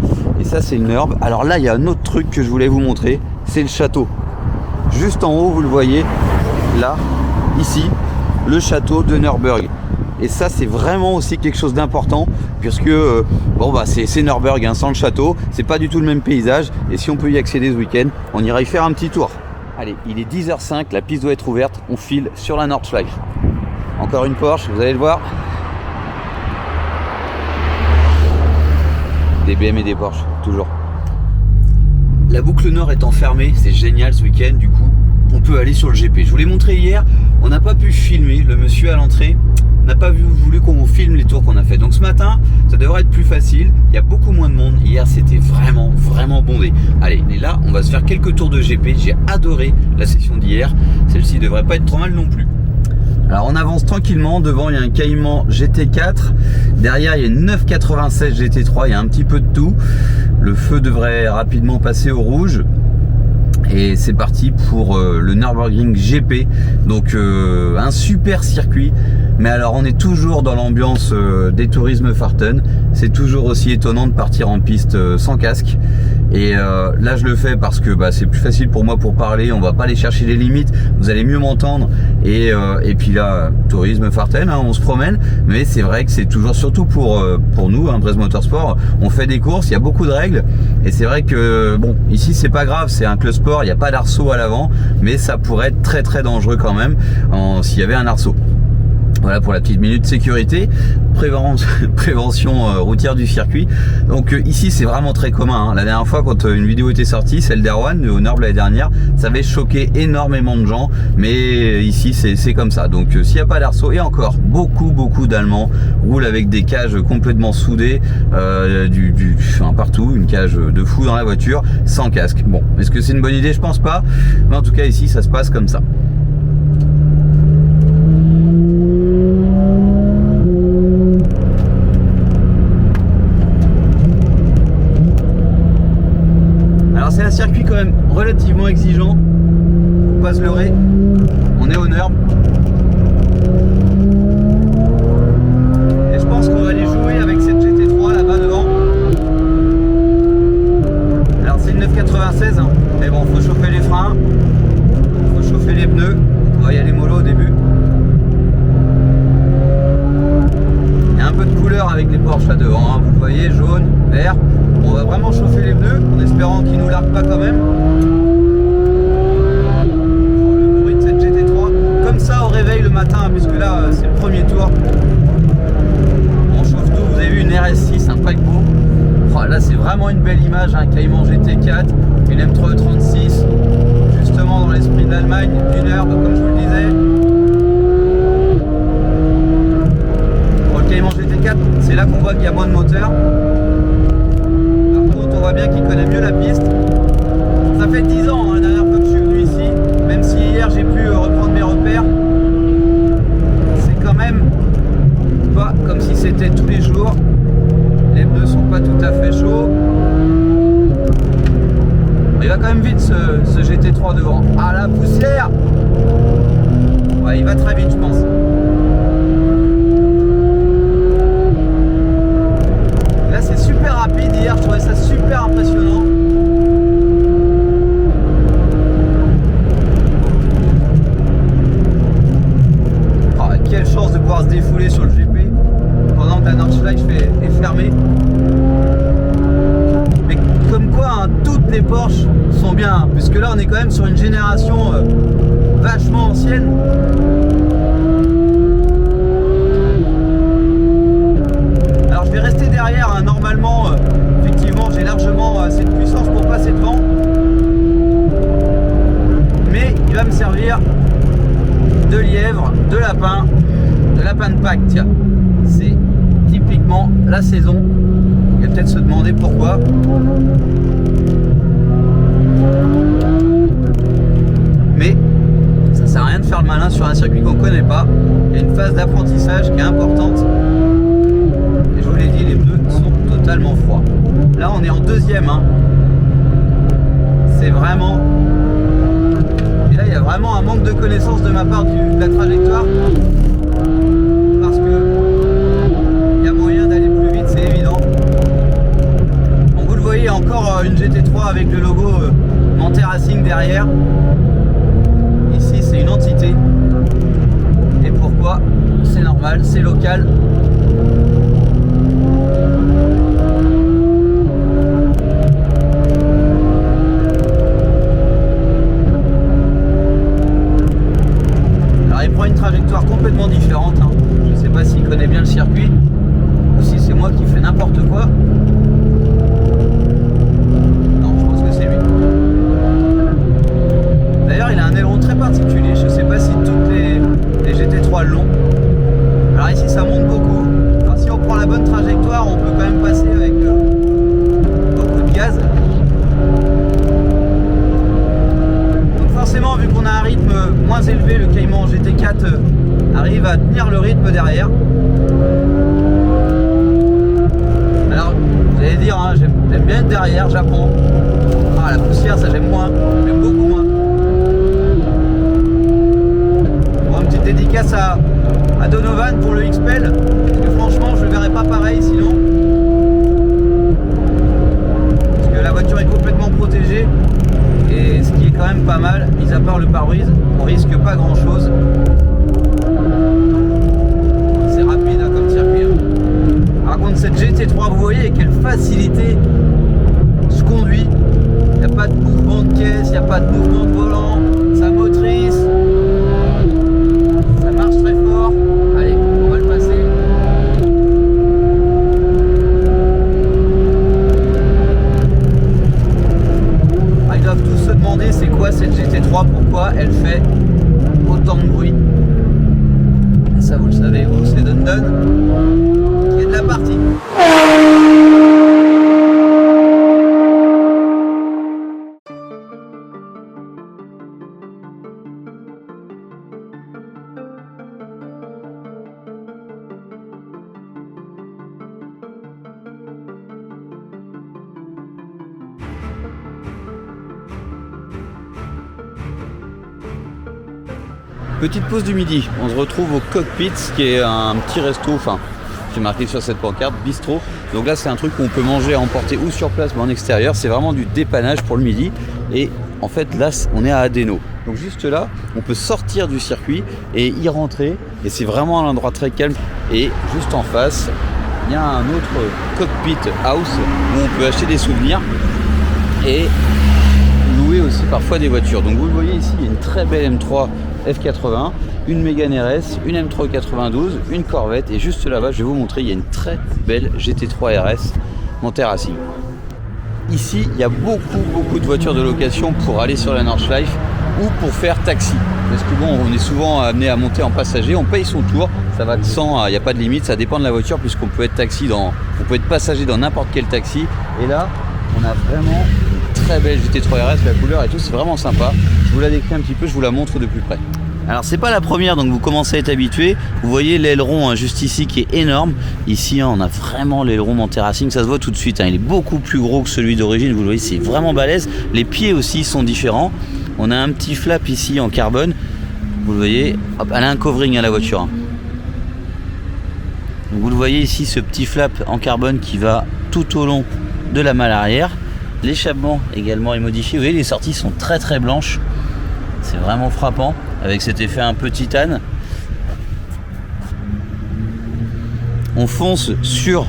Et ça, c'est une herbe. Alors là, il y a un autre truc que je voulais vous montrer. C'est le château. Juste en haut, vous le voyez, là, ici, le château de Nürburgring. Et ça, c'est vraiment aussi quelque chose d'important, puisque c'est Nürburgring, sans le château, c'est pas du tout le même paysage. Et si on peut y accéder ce week-end, on ira y faire un petit tour. Allez, il est 10h05, la piste doit être ouverte, on file sur la Nordschleife. Encore une Porsche, vous allez le voir. Des BM et des Porsche, toujours. La boucle nord étant fermée, c'est génial ce week-end, du coup on peut aller sur le GP. Je vous l'ai montré hier, on n'a pas pu filmer, le monsieur à l'entrée n'a pas voulu qu'on filme les tours qu'on a fait. Donc ce matin, ça devrait être plus facile, il y a beaucoup moins de monde. Hier c'était vraiment bondé. Allez, et là on va se faire quelques tours de GP, j'ai adoré la session d'hier, celle-ci devrait pas être trop mal non plus. Alors on avance tranquillement, devant il y a un Cayman GT4, derrière il y a une 996 GT3, il y a un petit peu de tout. Le feu devrait rapidement passer au rouge. Et c'est parti pour le Nürburgring GP, donc un super circuit. Mais alors on est toujours dans l'ambiance des tourismes Farten. C'est toujours aussi étonnant de partir en piste sans casque. Et là je le fais parce que c'est plus facile pour moi pour parler, on va pas aller chercher les limites, vous allez mieux m'entendre. Et puis là, tourisme Farten, on se promène, mais c'est vrai que c'est toujours, surtout pour nous, Brest Motorsport, on fait des courses, il y a beaucoup de règles. Et c'est vrai que bon, ici c'est pas grave, c'est un club sport, il n'y a pas d'arceau à l'avant, mais ça pourrait être très dangereux quand même s'il y avait un arceau. Voilà pour la petite minute sécurité, prévention routière du circuit. Donc ici c'est vraiment très commun. La dernière fois quand une vidéo était sortie, celle d'Erwan au Nord l'année dernière, ça avait choqué énormément de gens. Mais ici c'est comme ça. Donc s'il n'y a pas d'arceau, et encore beaucoup d'Allemands roulent avec des cages complètement soudées, partout, une cage de fou dans la voiture, sans casque. Bon, est-ce que c'est une bonne idée? Je pense pas. Mais en tout cas ici ça se passe comme ça. C'est un circuit quand même relativement exigeant, faut pas se leurrer. On est au NURB. Et je pense qu'on va aller jouer avec cette GT3 là-bas devant. Alors c'est une 996, hein. Mais bon, faut chauffer les freins, faut chauffer les pneus. On va y aller mollo au début. Il y a un peu de couleur avec les Porsche là devant, hein. Vous le voyez, jaune, vert. On va vraiment chauffer les pneus en espérant qu'ils nous larguent pas quand même. Oh, le bruit de cette GT3, comme ça au réveil le matin, puisque là c'est le premier tour. On chauffe tout, vous avez vu une RS6, un paquebot. Oh, là c'est vraiment une belle image, un Cayman GT4, une M3E36, justement dans l'esprit de l'Allemagne, du NURB comme je vous le disais. Pour le Cayman GT4, c'est là qu'on voit qu'il y a moins de moteur. On voit bien qu'il connaît mieux la piste. Ça fait 10 ans, hein, la dernière fois que je suis venu ici, même si hier j'ai pu reprendre mes repères, c'est quand même pas comme si c'était tous les jours. Les pneus sont pas tout à fait chauds. Mais il va quand même vite ce GT3 devant. Ah, la poussière! Ouais, il va très vite je pense. Là c'est super rapide, hier je trouvais ça super impressionnant. Oh, quelle chance de pouvoir se défouler sur le GP pendant que la Nordschleife est fermée. Mais comme quoi hein, toutes les Porsche sont bien, puisque là on est quand même sur une génération vachement ancienne. Alors je vais rester derrière, hein. Normalement effectivement j'ai largement assez de puissance pour passer devant, mais il va me servir de lièvre, de lapin de Pâques, tiens, c'est typiquement la saison. Il va peut-être se demander pourquoi. Mais ça sert à rien de faire le malin sur un circuit qu'on ne connaît pas. Il y a une phase d'apprentissage qui est importante. Et je vous l'ai dit, les pneus sont totalement froids. Là on est en deuxième, hein. C'est vraiment... Et là il y a vraiment un manque de connaissance de ma part de la trajectoire. Parce que il y a moyen d'aller plus vite, c'est évident. Donc vous le voyez, encore une GT3 avec le logo Manthey Racing derrière. Ici c'est une entité. Et pourquoi? C'est normal, c'est local. Alors il prend une trajectoire complètement différente, hein. Je ne sais pas s'il connaît bien le circuit ou si c'est moi qui fais n'importe quoi. Non, je pense que c'est lui. D'ailleurs il a un aileron très particulier, je ne sais pas si toutes les GT3 l'ont. Alors ici ça monte beaucoup. Alors si on prend la bonne trajectoire, on peut quand même passer avec beaucoup de gaz. Donc forcément, vu qu'on a un rythme moins élevé, le Cayman GT4 arrive à tenir le rythme derrière. Alors vous allez dire, hein, j'aime bien être derrière, j'apprends. Ah, la poussière ça j'aime moins, j'aime beaucoup moins. Bon, une petite dédicace à Donovan pour le XPEL, parce que franchement je ne verrai pas pareil sinon, parce que la voiture est complètement protégée, et ce qui est quand même pas mal, mis à part le pare-brise, on risque pas grand chose. C'est rapide hein, comme circuit. Par contre cette GT3, vous voyez quelle facilité je conduis, il n'y a pas de mouvement de caisse, il n'y a pas de mouvement de volant, ça motrice. Ça marche très fort. Allez, on va le passer. Ah, ils doivent tous se demander c'est quoi cette GT3, pourquoi elle fait autant de bruit. Et ça vous le savez, vous, c'est Dun Dun qui est de la partie. Petite pause du midi, on se retrouve au Cockpit, qui est un petit resto, enfin, qui est marqué sur cette pancarte, bistrot. Donc là, c'est un truc où on peut manger à emporter ou sur place ou en extérieur. C'est vraiment du dépannage pour le midi. Et en fait, là, on est à Adeno. Donc juste là, on peut sortir du circuit et y rentrer. Et c'est vraiment un endroit très calme. Et juste en face, il y a un autre Cockpit House où on peut acheter des souvenirs et louer aussi parfois des voitures. Donc vous le voyez ici, il y a une très belle M3 F80, une Mégane RS, une M3 92, une Corvette et juste là-bas, je vais vous montrer, il y a une très belle GT3 RS Monte Racing. Ici, il y a beaucoup de voitures de location pour aller sur la Nordschleife ou pour faire taxi. Parce que bon, on est souvent amené à monter en passager, on paye son tour, ça va de 100 à, il n'y a pas de limite, ça dépend de la voiture puisqu'on peut être on peut être passager dans n'importe quel taxi. Et là, on a vraiment une très belle GT3 RS, la couleur et tout, c'est vraiment sympa. Je vous la décris un petit peu, je vous la montre de plus près. Alors c'est pas la première, donc vous commencez à être habitué. Vous voyez l'aileron juste ici qui est énorme. Ici on a vraiment l'aileron Monte Racing, ça se voit tout de suite. Il est beaucoup plus gros que celui d'origine, vous le voyez, c'est vraiment balèze. Les pieds aussi sont différents. On a un petit flap ici en carbone. Vous le voyez, hop, elle a un covering à la voiture. Donc vous le voyez ici, ce petit flap en carbone qui va tout au long de la malle arrière. L'échappement également est modifié. Vous voyez, les sorties sont très blanches. C'est vraiment frappant avec cet effet un peu titane. On fonce sur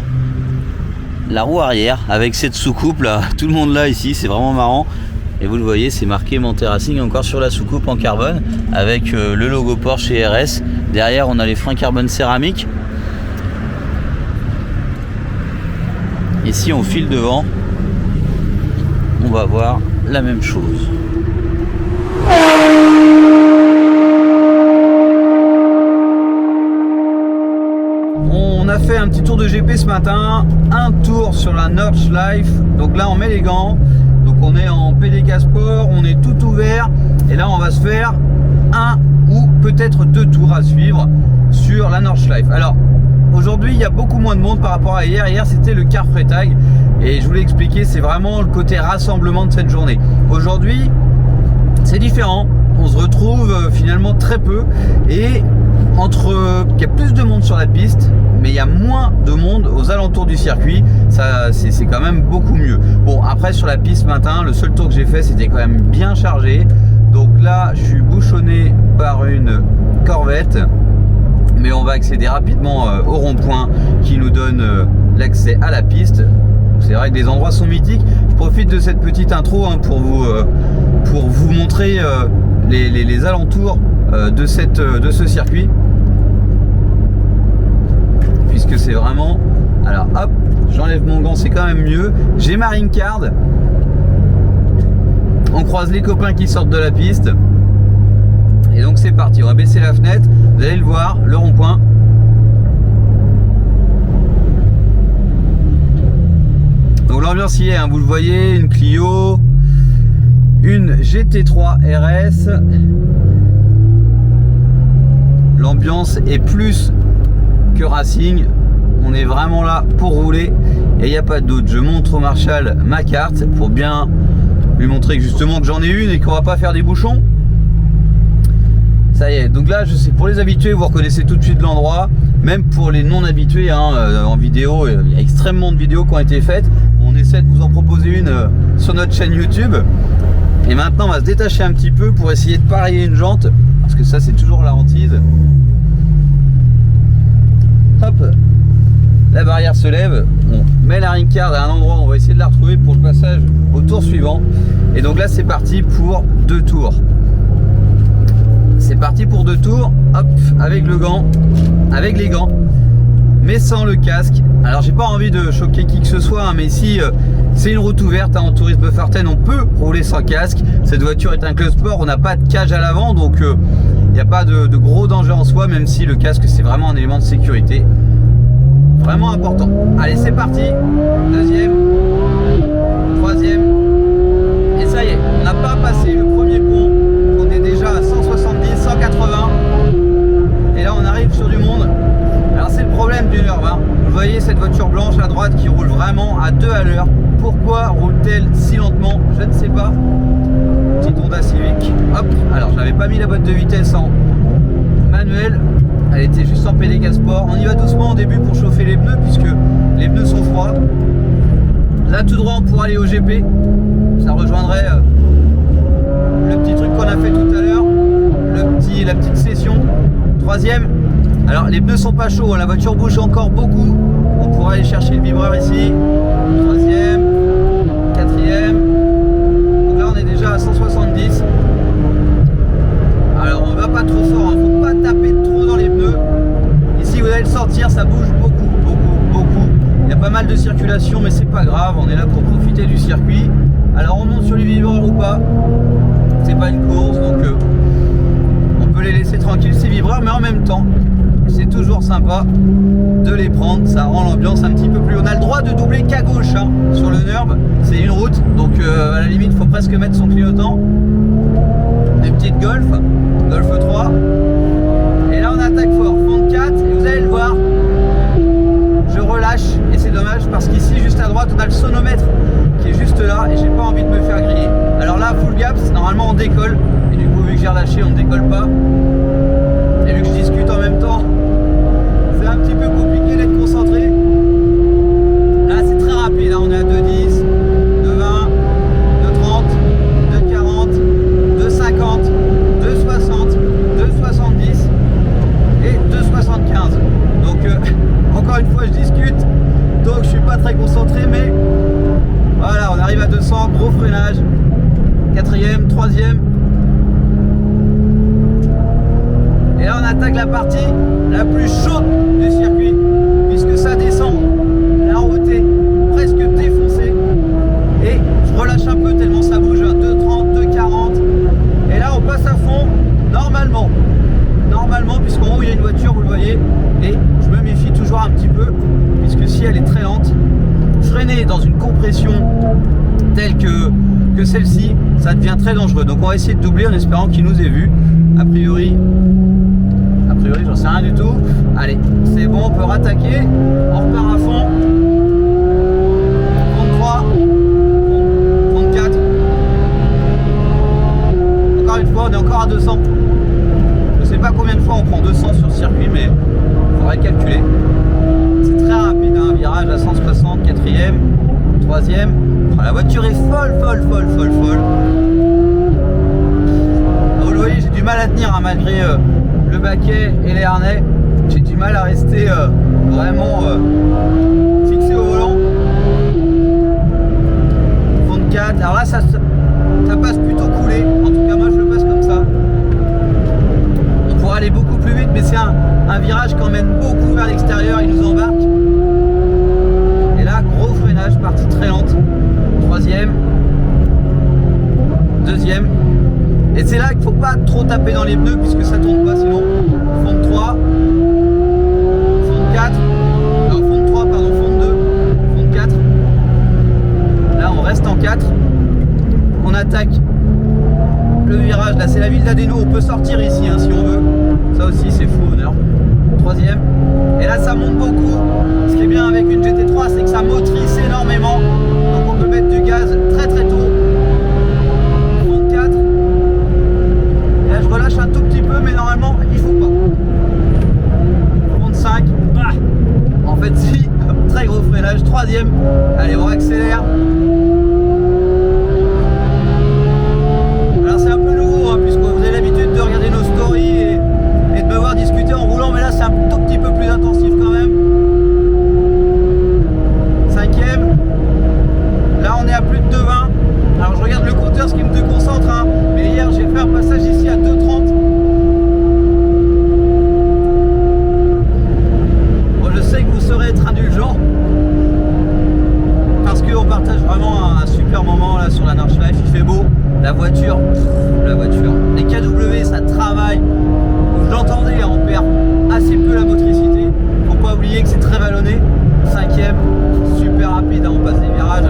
la roue arrière avec cette soucoupe là. Tout le monde là ici, c'est vraiment marrant. Et vous le voyez, c'est marqué Monte Racing encore sur la soucoupe en carbone avec le logo Porsche et RS. Derrière, on a les freins carbone céramique. Et si on file devant, on va voir la même chose. On a fait un petit tour de GP ce matin, un tour sur la Nordschleife. Donc là on met les gants, donc on est en PDK Sport, on est tout ouvert et là on va se faire un ou peut-être 2 tours à suivre sur la Nordschleife. Alors aujourd'hui il y a beaucoup moins de monde par rapport à hier. Hier c'était le Karfreitag et je vous l'ai expliqué, c'est vraiment le côté rassemblement de cette journée. Aujourd'hui c'est différent, on se retrouve finalement très peu et il y a plus de monde sur la piste mais il y a moins de monde aux alentours du circuit, ça c'est quand même beaucoup mieux. Bon après sur la piste ce matin, le seul tour que j'ai fait c'était quand même bien chargé, donc là je suis bouchonné par une Corvette mais on va accéder rapidement au rond-point qui nous donne l'accès à la piste. C'est vrai que les endroits sont mythiques. Je profite de cette petite intro pour vous montrer les alentours de ce circuit, puisque c'est vraiment... Alors hop, j'enlève mon gant, c'est quand même mieux. J'ai ma ring card. On croise les copains qui sortent de la piste. Et donc c'est parti, on va baisser la fenêtre. Vous allez le voir, le rond-point. Donc l'ambiance y est, vous le voyez, une Clio, une GT3 RS. L'ambiance est plus que racing. On est vraiment là pour rouler et il n'y a pas de doute. Je montre au Marshall ma carte pour bien lui montrer que justement que j'en ai une et qu'on va pas faire des bouchons. Ça y est, donc là je sais, pour les habitués vous reconnaissez tout de suite l'endroit. Même pour les non habitués en vidéo, il y a extrêmement de vidéos qui ont été faites. On essaie de vous en proposer une sur notre chaîne YouTube. Et maintenant on va se détacher un petit peu pour essayer de parier une jante, parce que ça c'est toujours la hantise. Hop, la barrière se lève, on met la ring card à un endroit, on va essayer de la retrouver pour le passage au tour suivant. Et donc là c'est parti pour 2 tours. C'est parti pour 2 tours, hop, avec le gant, avec les gants, mais sans le casque. Alors j'ai pas envie de choquer qui que ce soit, mais si c'est une route ouverte en Tourisme Bufferten, on peut rouler sans casque. Cette voiture est un club sport, on n'a pas de cage à l'avant, donc il n'y a pas de gros danger en soi, même si le casque c'est vraiment un élément de sécurité vraiment important. Allez, c'est parti, 2e, 3e, et ça y est, on n'a pas passé le premier pont, on est déjà à 170, 180, et là on arrive sur du monde. Alors c'est le problème du Nerve, Vous voyez cette voiture blanche à droite qui roule vraiment à 2 à l'heure. Pourquoi roule-t-elle si lentement? Je ne sais pas. Petite Honda Civic. Hop, alors je n'avais pas mis la boîte de vitesse en manuelle, elle était juste en PDK Sport. On y va doucement au début pour chauffer les pneus puisque les pneus sont froids. Là tout droit on pourra aller au GP, ça rejoindrait le petit truc qu'on a fait tout à l'heure, la petite session. Troisième, alors les pneus sont pas chauds, la voiture bouge encore beaucoup, on pourra aller chercher le vibreur ici. Troisième, quatrième, donc là on est déjà à 170. Alors on va pas trop fort, hein. Faut pas taper trop dans les pneus. Ici vous allez le sentir, ça bouge beaucoup. Il y a pas mal de circulation mais c'est pas grave, on est là pour profiter du circuit. Alors on monte sur les vibreurs ou pas, c'est pas une course donc on peut les laisser tranquilles ces vibreurs, mais en même temps c'est toujours sympa de les prendre, ça rend l'ambiance un petit peu plus. On a le droit de doubler qu'à gauche hein, sur le NURB, c'est une route donc à la limite faut presque mettre son clignotant. Des petites Golf 3, et là on attaque fort, fond de 4, et vous allez le voir, je relâche et c'est dommage parce qu'ici juste à droite on a le sonomètre qui est juste là et j'ai pas envie de me faire griller. Alors là full gap, normalement on décolle, et du coup vu que j'ai relâché on ne décolle pas, et vu que je discute en même temps c'est un petit peu compliqué d'être concentré. Là c'est très rapide, là on est à 2,10, 2,20, 2,30, 2,40, 2,50, 2,60, 2,70 et 2,75. Donc encore une fois je discute, donc je suis pas très concentré, mais voilà, on arrive à 200, gros freinage. Quatrième, troisième, et là on attaque la partie la plus chaude du circuit puisque ça descend, la route est presque défoncée et je relâche un peu tellement ça bouge, 2,30, 2,40, et là on passe à fond normalement puisqu'en haut il y a une voiture, vous le voyez, et je me méfie toujours un petit peu puisque si elle est très lente, freiner dans une compression telle que celle-ci, ça devient très dangereux. Donc on va essayer de doubler en espérant qu'il nous ait vu. A priori j'en sais rien du tout. Allez, c'est bon, on peut rattaquer, on repart à fond. Fond 3, fond 4. Encore une fois on est encore à 200. Je sais pas combien de fois on prend 200 sur le circuit, mais il faudrait calculer. C'est très rapide, un virage à 160, quatrième, troisième. Oh, la voiture est folle. Vous le voyez, j'ai du mal à tenir hein, malgré le baquet et les harnais. J'ai du mal à rester vraiment fixé au volant. Fond de 4, alors là ça passe plutôt coulé. En tout cas moi je le passe comme ça. On pourrait aller beaucoup plus vite, mais c'est un virage qui emmène beaucoup vers l'extérieur, il nous embarque. Et là, gros freinage, partie très lente. Troisième, deuxième. Et c'est là qu'il ne faut pas trop taper dans les pneus puisque ça tourne pas sinon. Fond de 3, fond de 4, non, fond de 3, pardon, fond de 2, fond de 4. Là, on reste en 4. On attaque le virage, là c'est la ville d'Adeno, on peut sortir ici hein, si on veut, ça aussi c'est fou honneur. Troisième, et là ça monte beaucoup. Ce qui est bien avec une GT3 c'est que ça motrice énormément, donc on peut mettre du gaz très tôt. Fond de 4, et là je relâche un tout petit peu mais normalement il faut pas. Fond de 5, en fait si, très gros freinage. Troisième, allez on accélère. C'est un peu nouveau hein, puisque vous avez l'habitude de regarder nos stories et de me voir discuter en roulant, mais là c'est un tout petit peu plus intensif quand même. Cinquième, là on est à plus de 2,20. Alors je regarde le compteur, ce qui me déconcentre hein, mais hier j'ai fait un passage ici à 2,30. Bon, je sais que vous saurez être indulgent parce qu'on partage vraiment un super moment là sur la Nordschleife, il fait beau. La voiture, les KW ça travaille, vous l'entendez, on perd assez peu la motricité, faut pas oublier que c'est très vallonné. Cinquième, super rapide, on passe des virages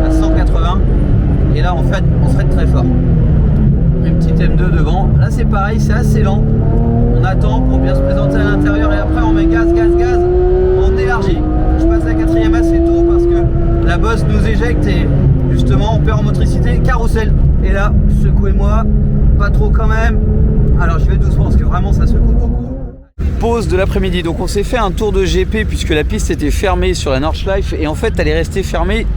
à 180 et là en fait on freine très fort. Une petite M2 devant, là c'est pareil, c'est assez lent, on attend pour bien se présenter à l'intérieur et après on met gaz, on élargit. Je passe la quatrième assez tôt parce que la bosse nous éjecte et justement on perd en motricité. Carrousel, et là secouez-moi, pas trop quand même, alors je vais doucement parce que vraiment ça secoue beaucoup. pause de l'après-midi. Donc on s'est fait un tour de GP puisque la piste était fermée sur la Nordschleife et en fait elle est restée fermée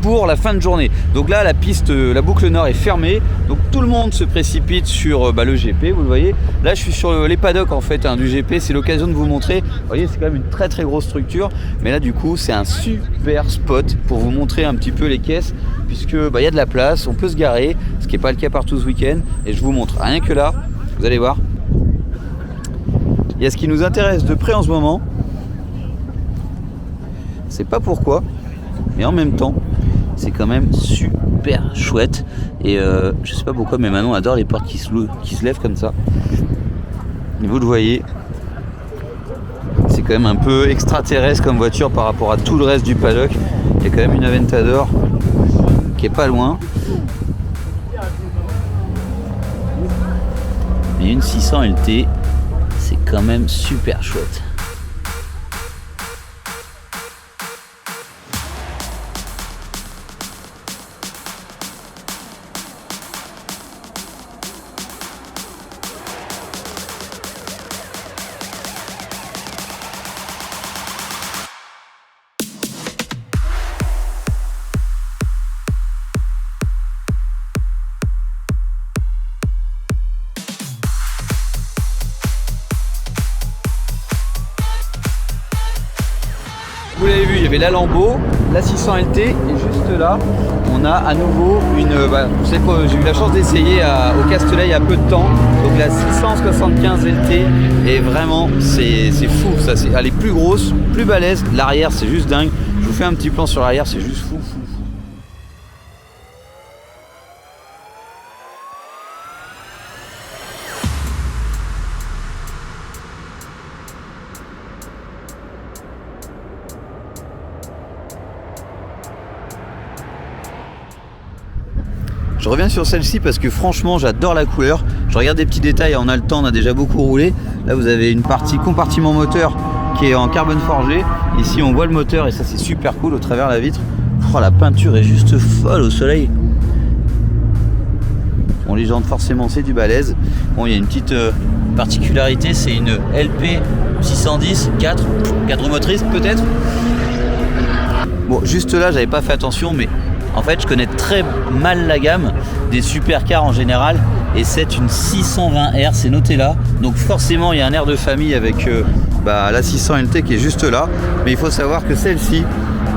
pour la fin de journée. Donc là la piste, la boucle nord est fermée, donc tout le monde se précipite sur le GP, vous le voyez. Là je suis sur les paddocks en fait du GP, c'est l'occasion de vous montrer. Vous voyez, c'est quand même une très très grosse structure, mais là du coup c'est un super spot pour vous montrer un petit peu les caisses, puisque y a de la place, on peut se garer, ce qui n'est pas le cas partout ce week-end, et je vous montre. Rien que là, vous allez voir, il y a ce qui nous intéresse de près en ce moment. C'est pas pourquoi, mais en même temps c'est quand même super chouette. Et je sais pas pourquoi, mais Manon adore les portes qui se lèvent comme ça. Et vous le voyez, c'est quand même un peu extraterrestre comme voiture par rapport à tout le reste du paddock. Il y a quand même une Aventador qui est pas loin. Et une 600 LT, c'est quand même super chouette. Vous l'avez vu, il y avait la Lambo, la 600 LT et juste là, on a à nouveau une... vous savez quoi, j'ai eu la chance d'essayer au Castellet il y a peu de temps. Donc la 675 LT et vraiment c'est fou, ça, elle est plus grosse, plus balèze. L'arrière c'est juste dingue. Je vous fais un petit plan sur l'arrière, c'est juste fou. Je reviens sur celle-ci parce que franchement j'adore la couleur. Je regarde des petits détails, on a le temps, on a déjà beaucoup roulé. Là vous avez une partie compartiment moteur qui est en carbone forgé. Ici on voit le moteur et ça c'est super cool au travers de la vitre. Oh, la peinture est juste folle au soleil. Bon, les jantes forcément c'est du balèze. Bon, il y a une petite particularité, c'est une LP 610 4 roues motrices peut-être. Bon, juste là j'avais pas fait attention, mais en fait, je connais très mal la gamme des supercars en général et c'est une 620R, c'est noté là. Donc forcément, il y a un air de famille avec la 600 LT qui est juste là. Mais il faut savoir que celle-ci,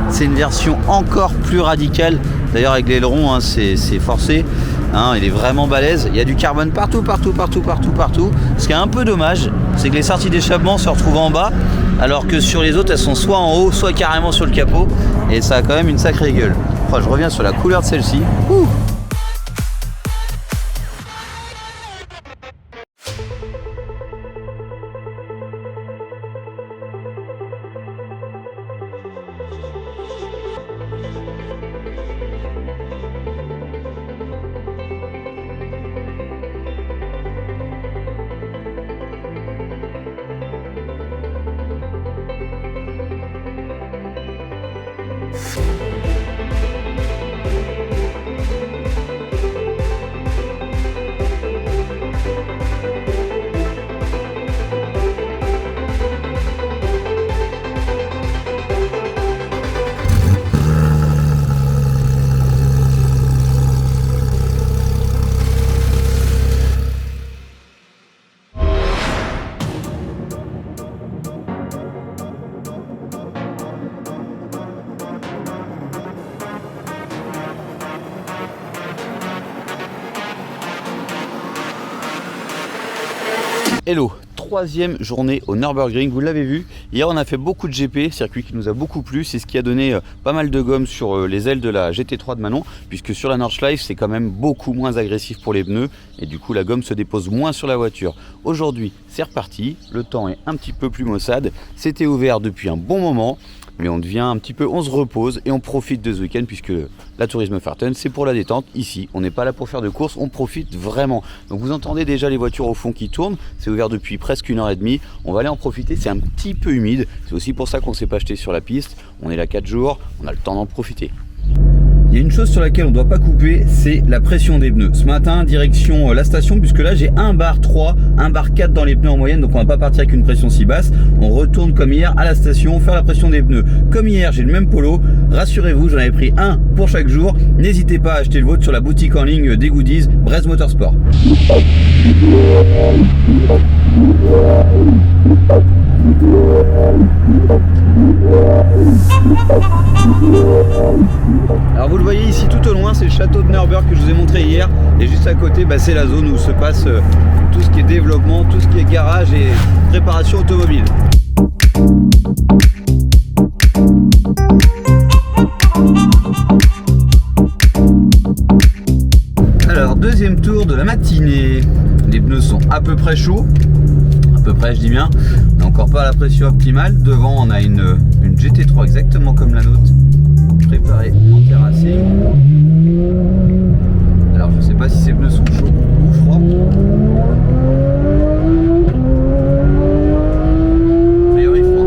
c'est une version encore plus radicale. D'ailleurs, avec l'aileron, hein, c'est forcé. Hein, il est vraiment balèze. Il y a du carbone partout. Ce qui est un peu dommage, c'est que les sorties d'échappement se retrouvent en bas, alors que sur les autres, elles sont soit en haut, soit carrément sur le capot. Et ça a quand même une sacrée gueule. Enfin, je reviens sur la couleur de celle-ci. Hello, troisième journée au Nürburgring, vous l'avez vu, hier on a fait beaucoup de GP, circuit qui nous a beaucoup plu, c'est ce qui a donné pas mal de gomme sur les ailes de la GT3 de Manon, puisque sur la Nordschleife c'est quand même beaucoup moins agressif pour les pneus et du coup la gomme se dépose moins sur la voiture. Aujourd'hui c'est reparti, le temps est un petit peu plus maussade, c'était ouvert depuis un bon moment, mais on se repose et on profite de ce week-end puisque la Tourisme Fahrten c'est pour la détente. Ici on n'est pas là pour faire de course, on profite vraiment. Donc vous entendez déjà les voitures au fond qui tournent, c'est ouvert depuis presque 1h30, on va aller en profiter, c'est un petit peu humide, c'est aussi pour ça qu'on ne s'est pas jeté sur la piste, on est là 4 jours, on a le temps d'en profiter. Il y a une chose sur laquelle on ne doit pas couper, c'est la pression des pneus. Ce matin, direction la station, puisque là j'ai 1 bar 3, 1 bar 4 dans les pneus en moyenne, donc on va pas partir avec une pression si basse. On retourne comme hier à la station, faire la pression des pneus. Comme hier, j'ai le même polo. Rassurez-vous, j'en avais pris un pour chaque jour. N'hésitez pas à acheter le vôtre sur la boutique en ligne des Goodies, Brest Motorsport. Alors vous le voyez ici tout au loin, c'est le château de Nürburg que je vous ai montré hier, et juste à côté c'est la zone où se passe tout ce qui est développement, tout ce qui est garage et préparation automobile. Alors deuxième tour de la matinée, les pneus sont à peu près chauds. À peu près, je dis bien, on n'a encore pas la pression optimale. Devant on a une GT3 exactement comme la nôtre, préparée en terrassing. Alors je sais pas si ces pneus sont chauds ou froids. A priori froid.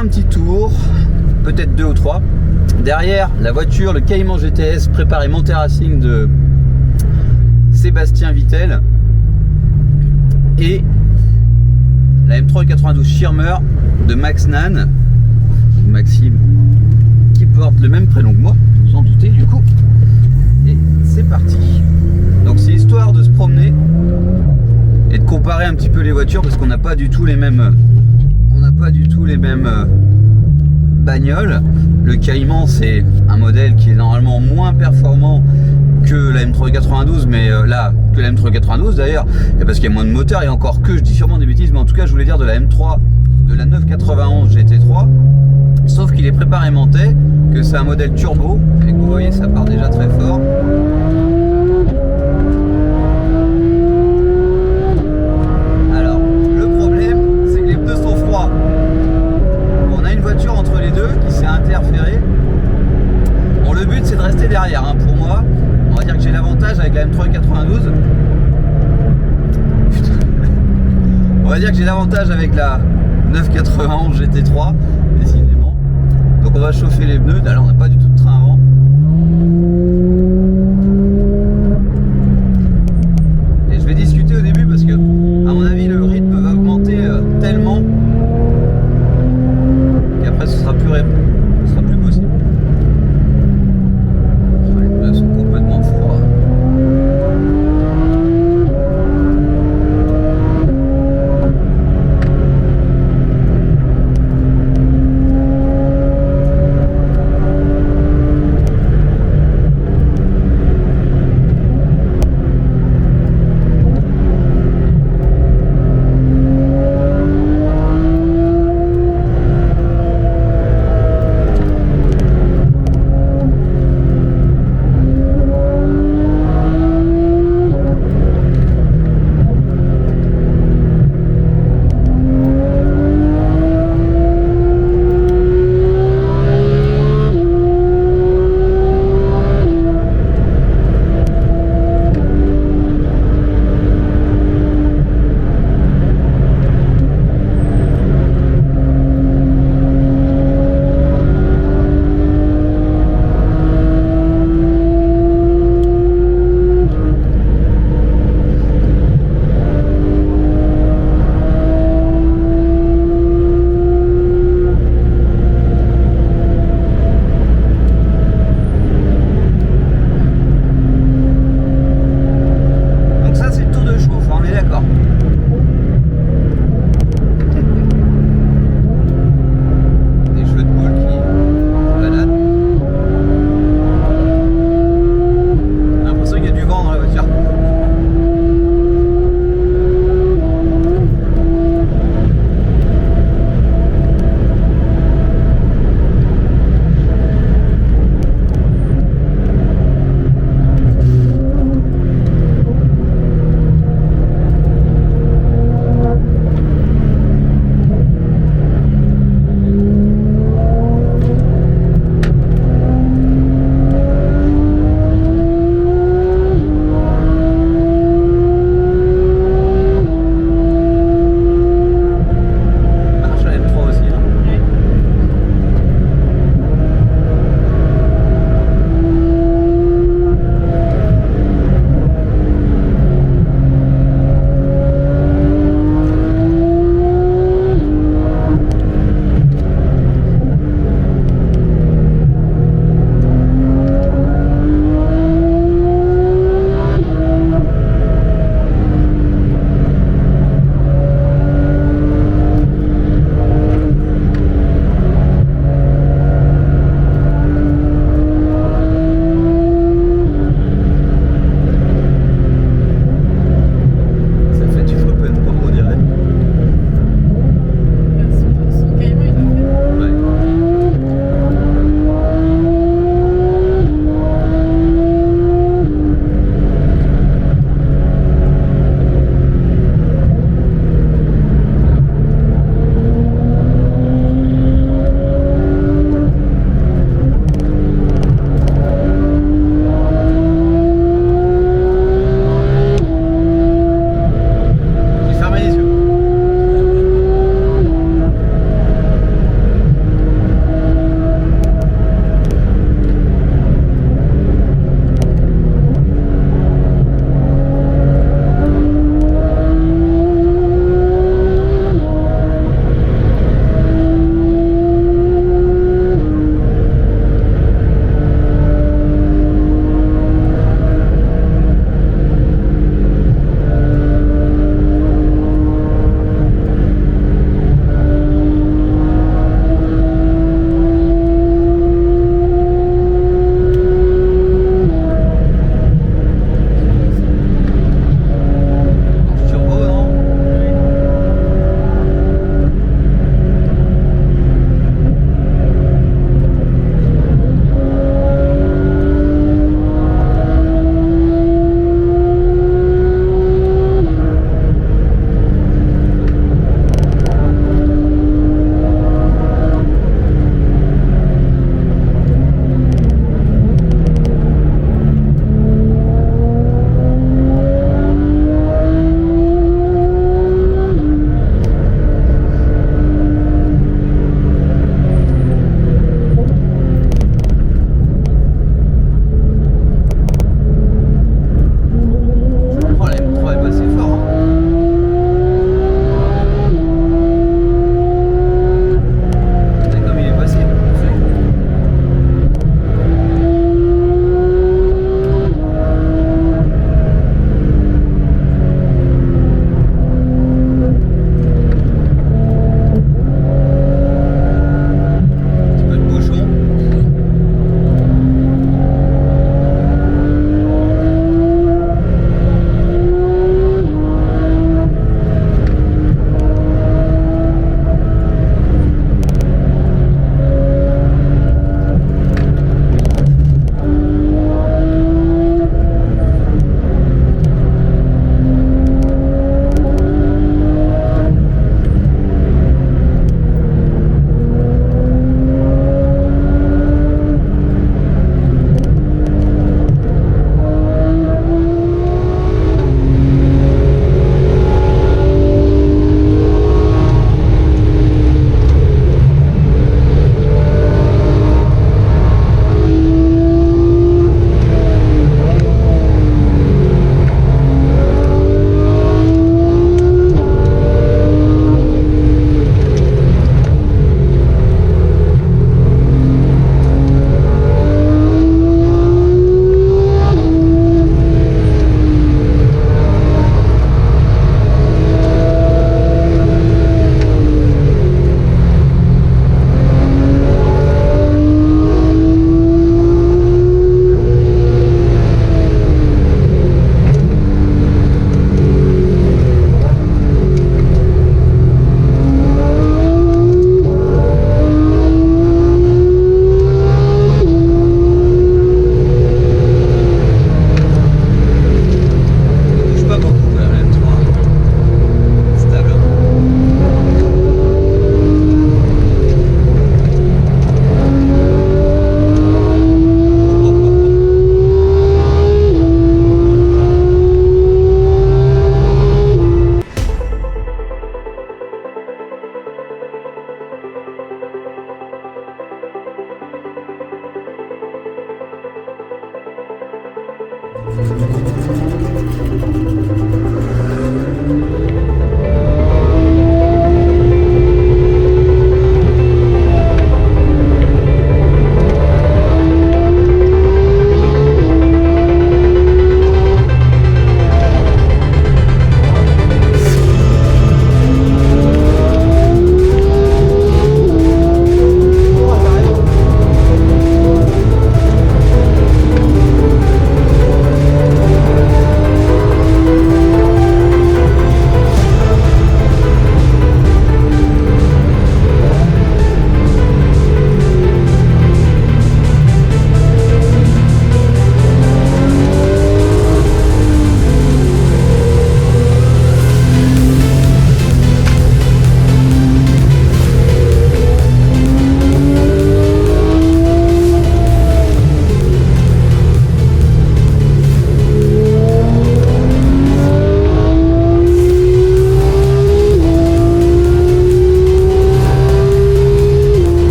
Un petit tour, peut-être 2 ou 3. Derrière la voiture, le Cayman GTS préparé Monte Racing de Sébastien Vittel et la M392 Schirmer de Max Nan, Maxime, qui porte le même prénom que moi, vous en doutez du coup. Et c'est parti. Donc c'est histoire de se promener et de comparer un petit peu les voitures parce qu'on n'a pas du tout les mêmes. Bagnoles. Le Cayman c'est un modèle qui est normalement moins performant que la M392, mais là que la M392 d'ailleurs, parce qu'il y a moins de moteur et encore que je dis sûrement des bêtises, mais en tout cas je voulais dire de la M3, de la 991 GT3, sauf qu'il est préparé monté, que c'est un modèle turbo et que vous voyez ça part déjà très fort. Entre les deux qui s'est interféré. Bon, le but c'est de rester derrière hein. Pour moi on va dire que j'ai l'avantage avec la M392. On va dire que j'ai l'avantage avec la 991 GT3 décidément. Donc on va chauffer les pneus. Là on n'a pas du tout de train avant. Et je vais discuter au début parce que à mon avis le rythme va augmenter tellement qu'après ce sera plus possible. Les pneus sont complètement froids.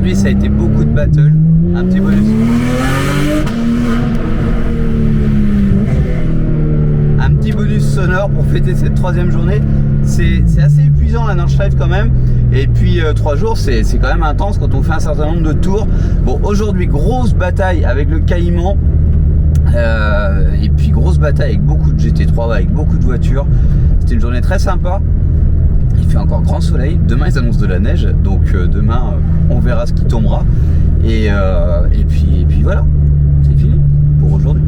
Aujourd'hui, ça a été beaucoup de battle. Un petit bonus. Un petit bonus sonore pour fêter cette 3e journée. C'est assez épuisant la Nordschleife quand même. Et puis 3 jours, c'est quand même intense quand on fait un certain nombre de tours. Bon, aujourd'hui, grosse bataille avec le Caïman. Et puis grosse bataille avec beaucoup de GT3, avec beaucoup de voitures. C'était une journée très sympa. Il fait encore grand soleil. Demain ils annoncent de la neige, donc demain on verra ce qui tombera. Et puis voilà, c'est fini pour aujourd'hui.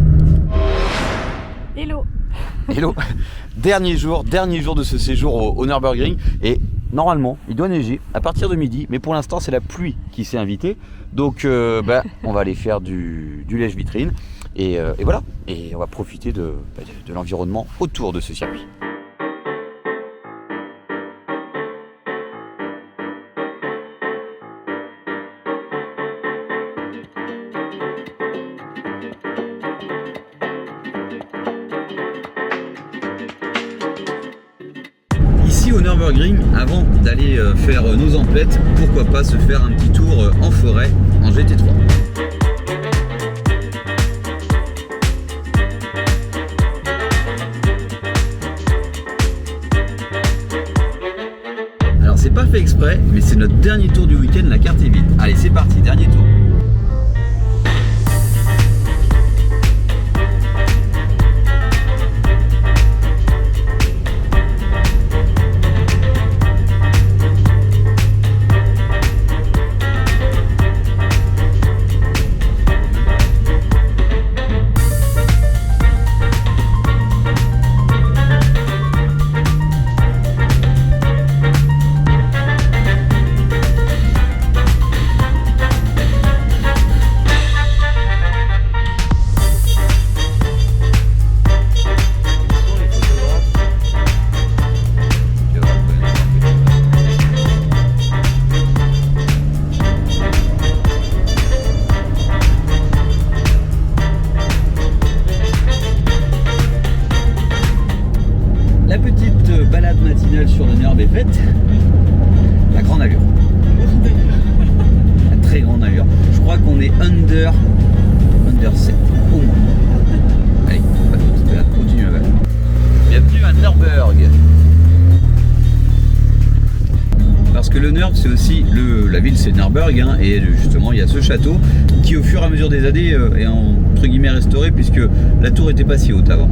Hello. Hello. Dernier jour de ce séjour au Nürburgring. Et normalement il doit neiger à partir de midi, mais pour l'instant c'est la pluie qui s'est invitée. Donc on va aller faire du lèche-vitrine. Et voilà, et on va profiter de l'environnement autour de ce circuit. Ici au Nürburgring, avant d'aller faire nos emplettes, pourquoi pas se faire un petit tour en forêt en GT3. C'est pas fait exprès, mais c'est notre dernier tour du week-end, la carte est vide. Allez, c'est parti, dernier tour. Balade matinale sur le Nürb est faite. La grande allure. La très grande allure. Je crois qu'on est under 7 au moins. Allez, continue la balade. Bienvenue à Nürburg. Parce que le Nürb c'est aussi la ville, c'est Nürburg, hein, et justement il y a ce château qui au fur et à mesure des années est entre guillemets restauré, puisque la tour était pas si haute avant.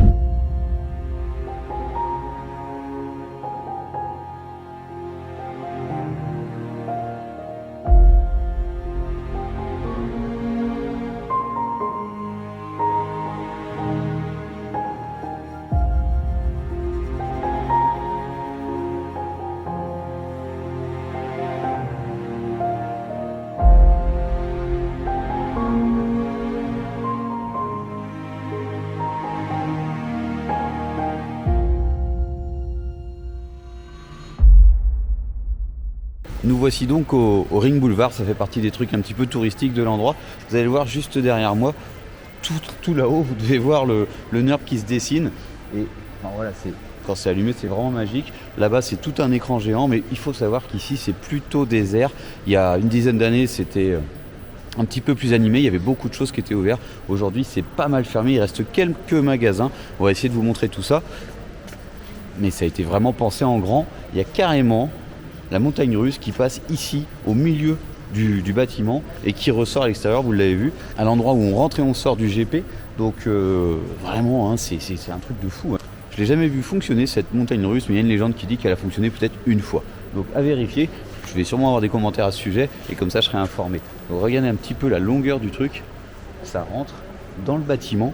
Nous voici donc au Ring Boulevard, ça fait partie des trucs un petit peu touristiques de l'endroit. Vous allez le voir juste derrière moi, tout là-haut, vous devez voir le Nürb qui se dessine. Et enfin, voilà, quand c'est allumé, c'est vraiment magique. Là-bas, c'est tout un écran géant, mais il faut savoir qu'ici, c'est plutôt désert. Il y a une dizaine d'années, c'était un petit peu plus animé, il y avait beaucoup de choses qui étaient ouvertes. Aujourd'hui, c'est pas mal fermé, il reste quelques magasins. On va essayer de vous montrer tout ça. Mais ça a été vraiment pensé en grand. Il y a carrément la montagne russe qui passe ici au milieu du bâtiment et qui ressort à l'extérieur, vous l'avez vu, à l'endroit où on rentre et on sort du GP. Donc vraiment, hein, c'est un truc de fou. Hein. Je ne l'ai jamais vu fonctionner cette montagne russe, mais il y a une légende qui dit qu'elle a fonctionné peut-être une fois. Donc à vérifier, je vais sûrement avoir des commentaires à ce sujet et comme ça je serai informé. Donc regardez un petit peu la longueur du truc, ça rentre dans le bâtiment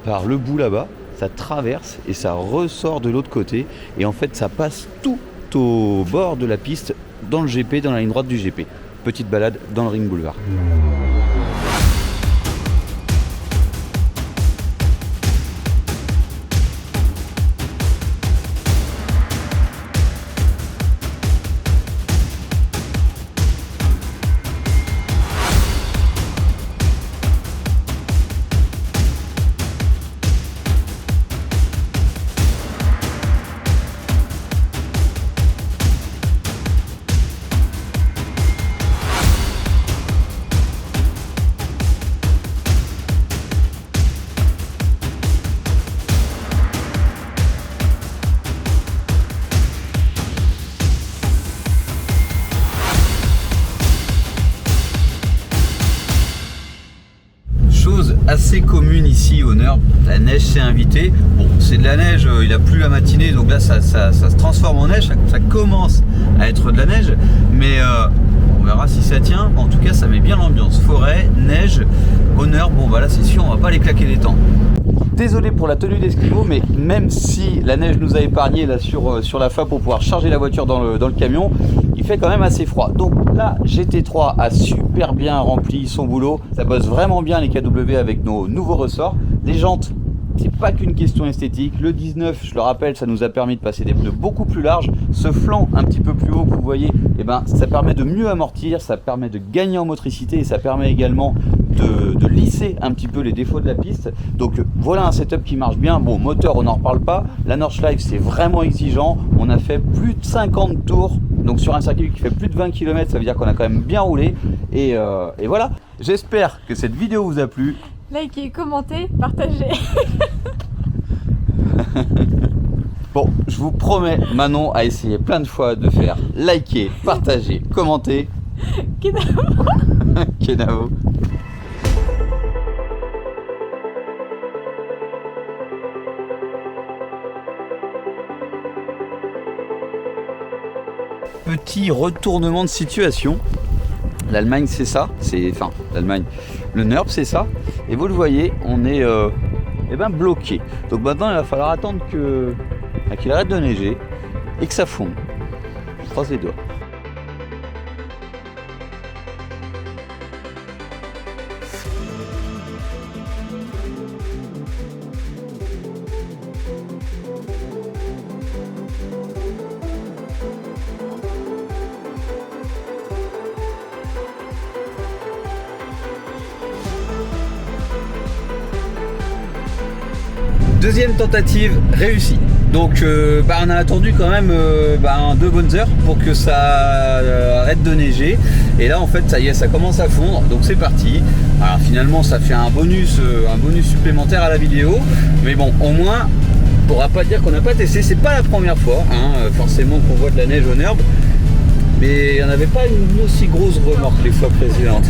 par le bout là-bas, ça traverse et ça ressort de l'autre côté et en fait ça passe tout au bord de la piste, dans le GP, dans la ligne droite du GP. Petite balade dans le Ring Boulevard. assez commune ici au Nord. La neige s'est invitée. Bon, c'est de la neige, il a plu la matinée, donc là ça se transforme en neige, ça commence à être de la neige, mais on verra si ça tient. En tout cas, ça met bien l'ambiance. Forêt, neige, au Nord, bon bah là c'est sûr, on va pas les claquer des temps. Désolé pour la tenue d'esquimau, mais même si la neige nous a épargné là sur la FA pour pouvoir charger la voiture dans le camion, il fait quand même assez froid. Donc là, GT3 a super bien rempli son boulot. Ça bosse vraiment bien les KW avec nos nouveaux ressorts. Les jantes, c'est pas qu'une question esthétique. Le 19, je le rappelle, ça nous a permis de passer des pneus beaucoup plus larges. Ce flanc un petit peu plus haut que vous voyez, eh ben, ça permet de mieux amortir, ça permet de gagner en motricité et ça permet également de lisser un petit peu les défauts de la piste. Donc voilà un setup qui marche bien. Bon, moteur, on n'en reparle pas. La Nordschleife, c'est vraiment exigeant. On a fait plus de 50 tours. Donc sur un circuit qui fait plus de 20 km, ça veut dire qu'on a quand même bien roulé. Et voilà. J'espère que cette vidéo vous a plu. Likez, commentez, partagez. Bon, je vous promets, Manon a essayé plein de fois de faire liker, partager, commenter. Kenavo. Kenavo. Petit retournement de situation. L'Allemagne c'est ça, l'Allemagne, le NURB c'est ça, et vous le voyez, on est bloqué. Donc maintenant il va falloir attendre qu'il arrête de neiger et que ça fonde. Je croise les doigts. Deuxième tentative réussie. Donc on a attendu quand même 2 bonnes heures pour que ça arrête de neiger. Et là en fait ça y est, ça commence à fondre. Donc c'est parti. Alors finalement ça fait un bonus supplémentaire à la vidéo. Mais bon, au moins on pourra pas dire qu'on n'a pas testé. C'est pas la première fois, hein, forcément qu'on voit de la neige au NURB. Mais il n'y en avait pas une aussi grosse remorque les fois précédentes.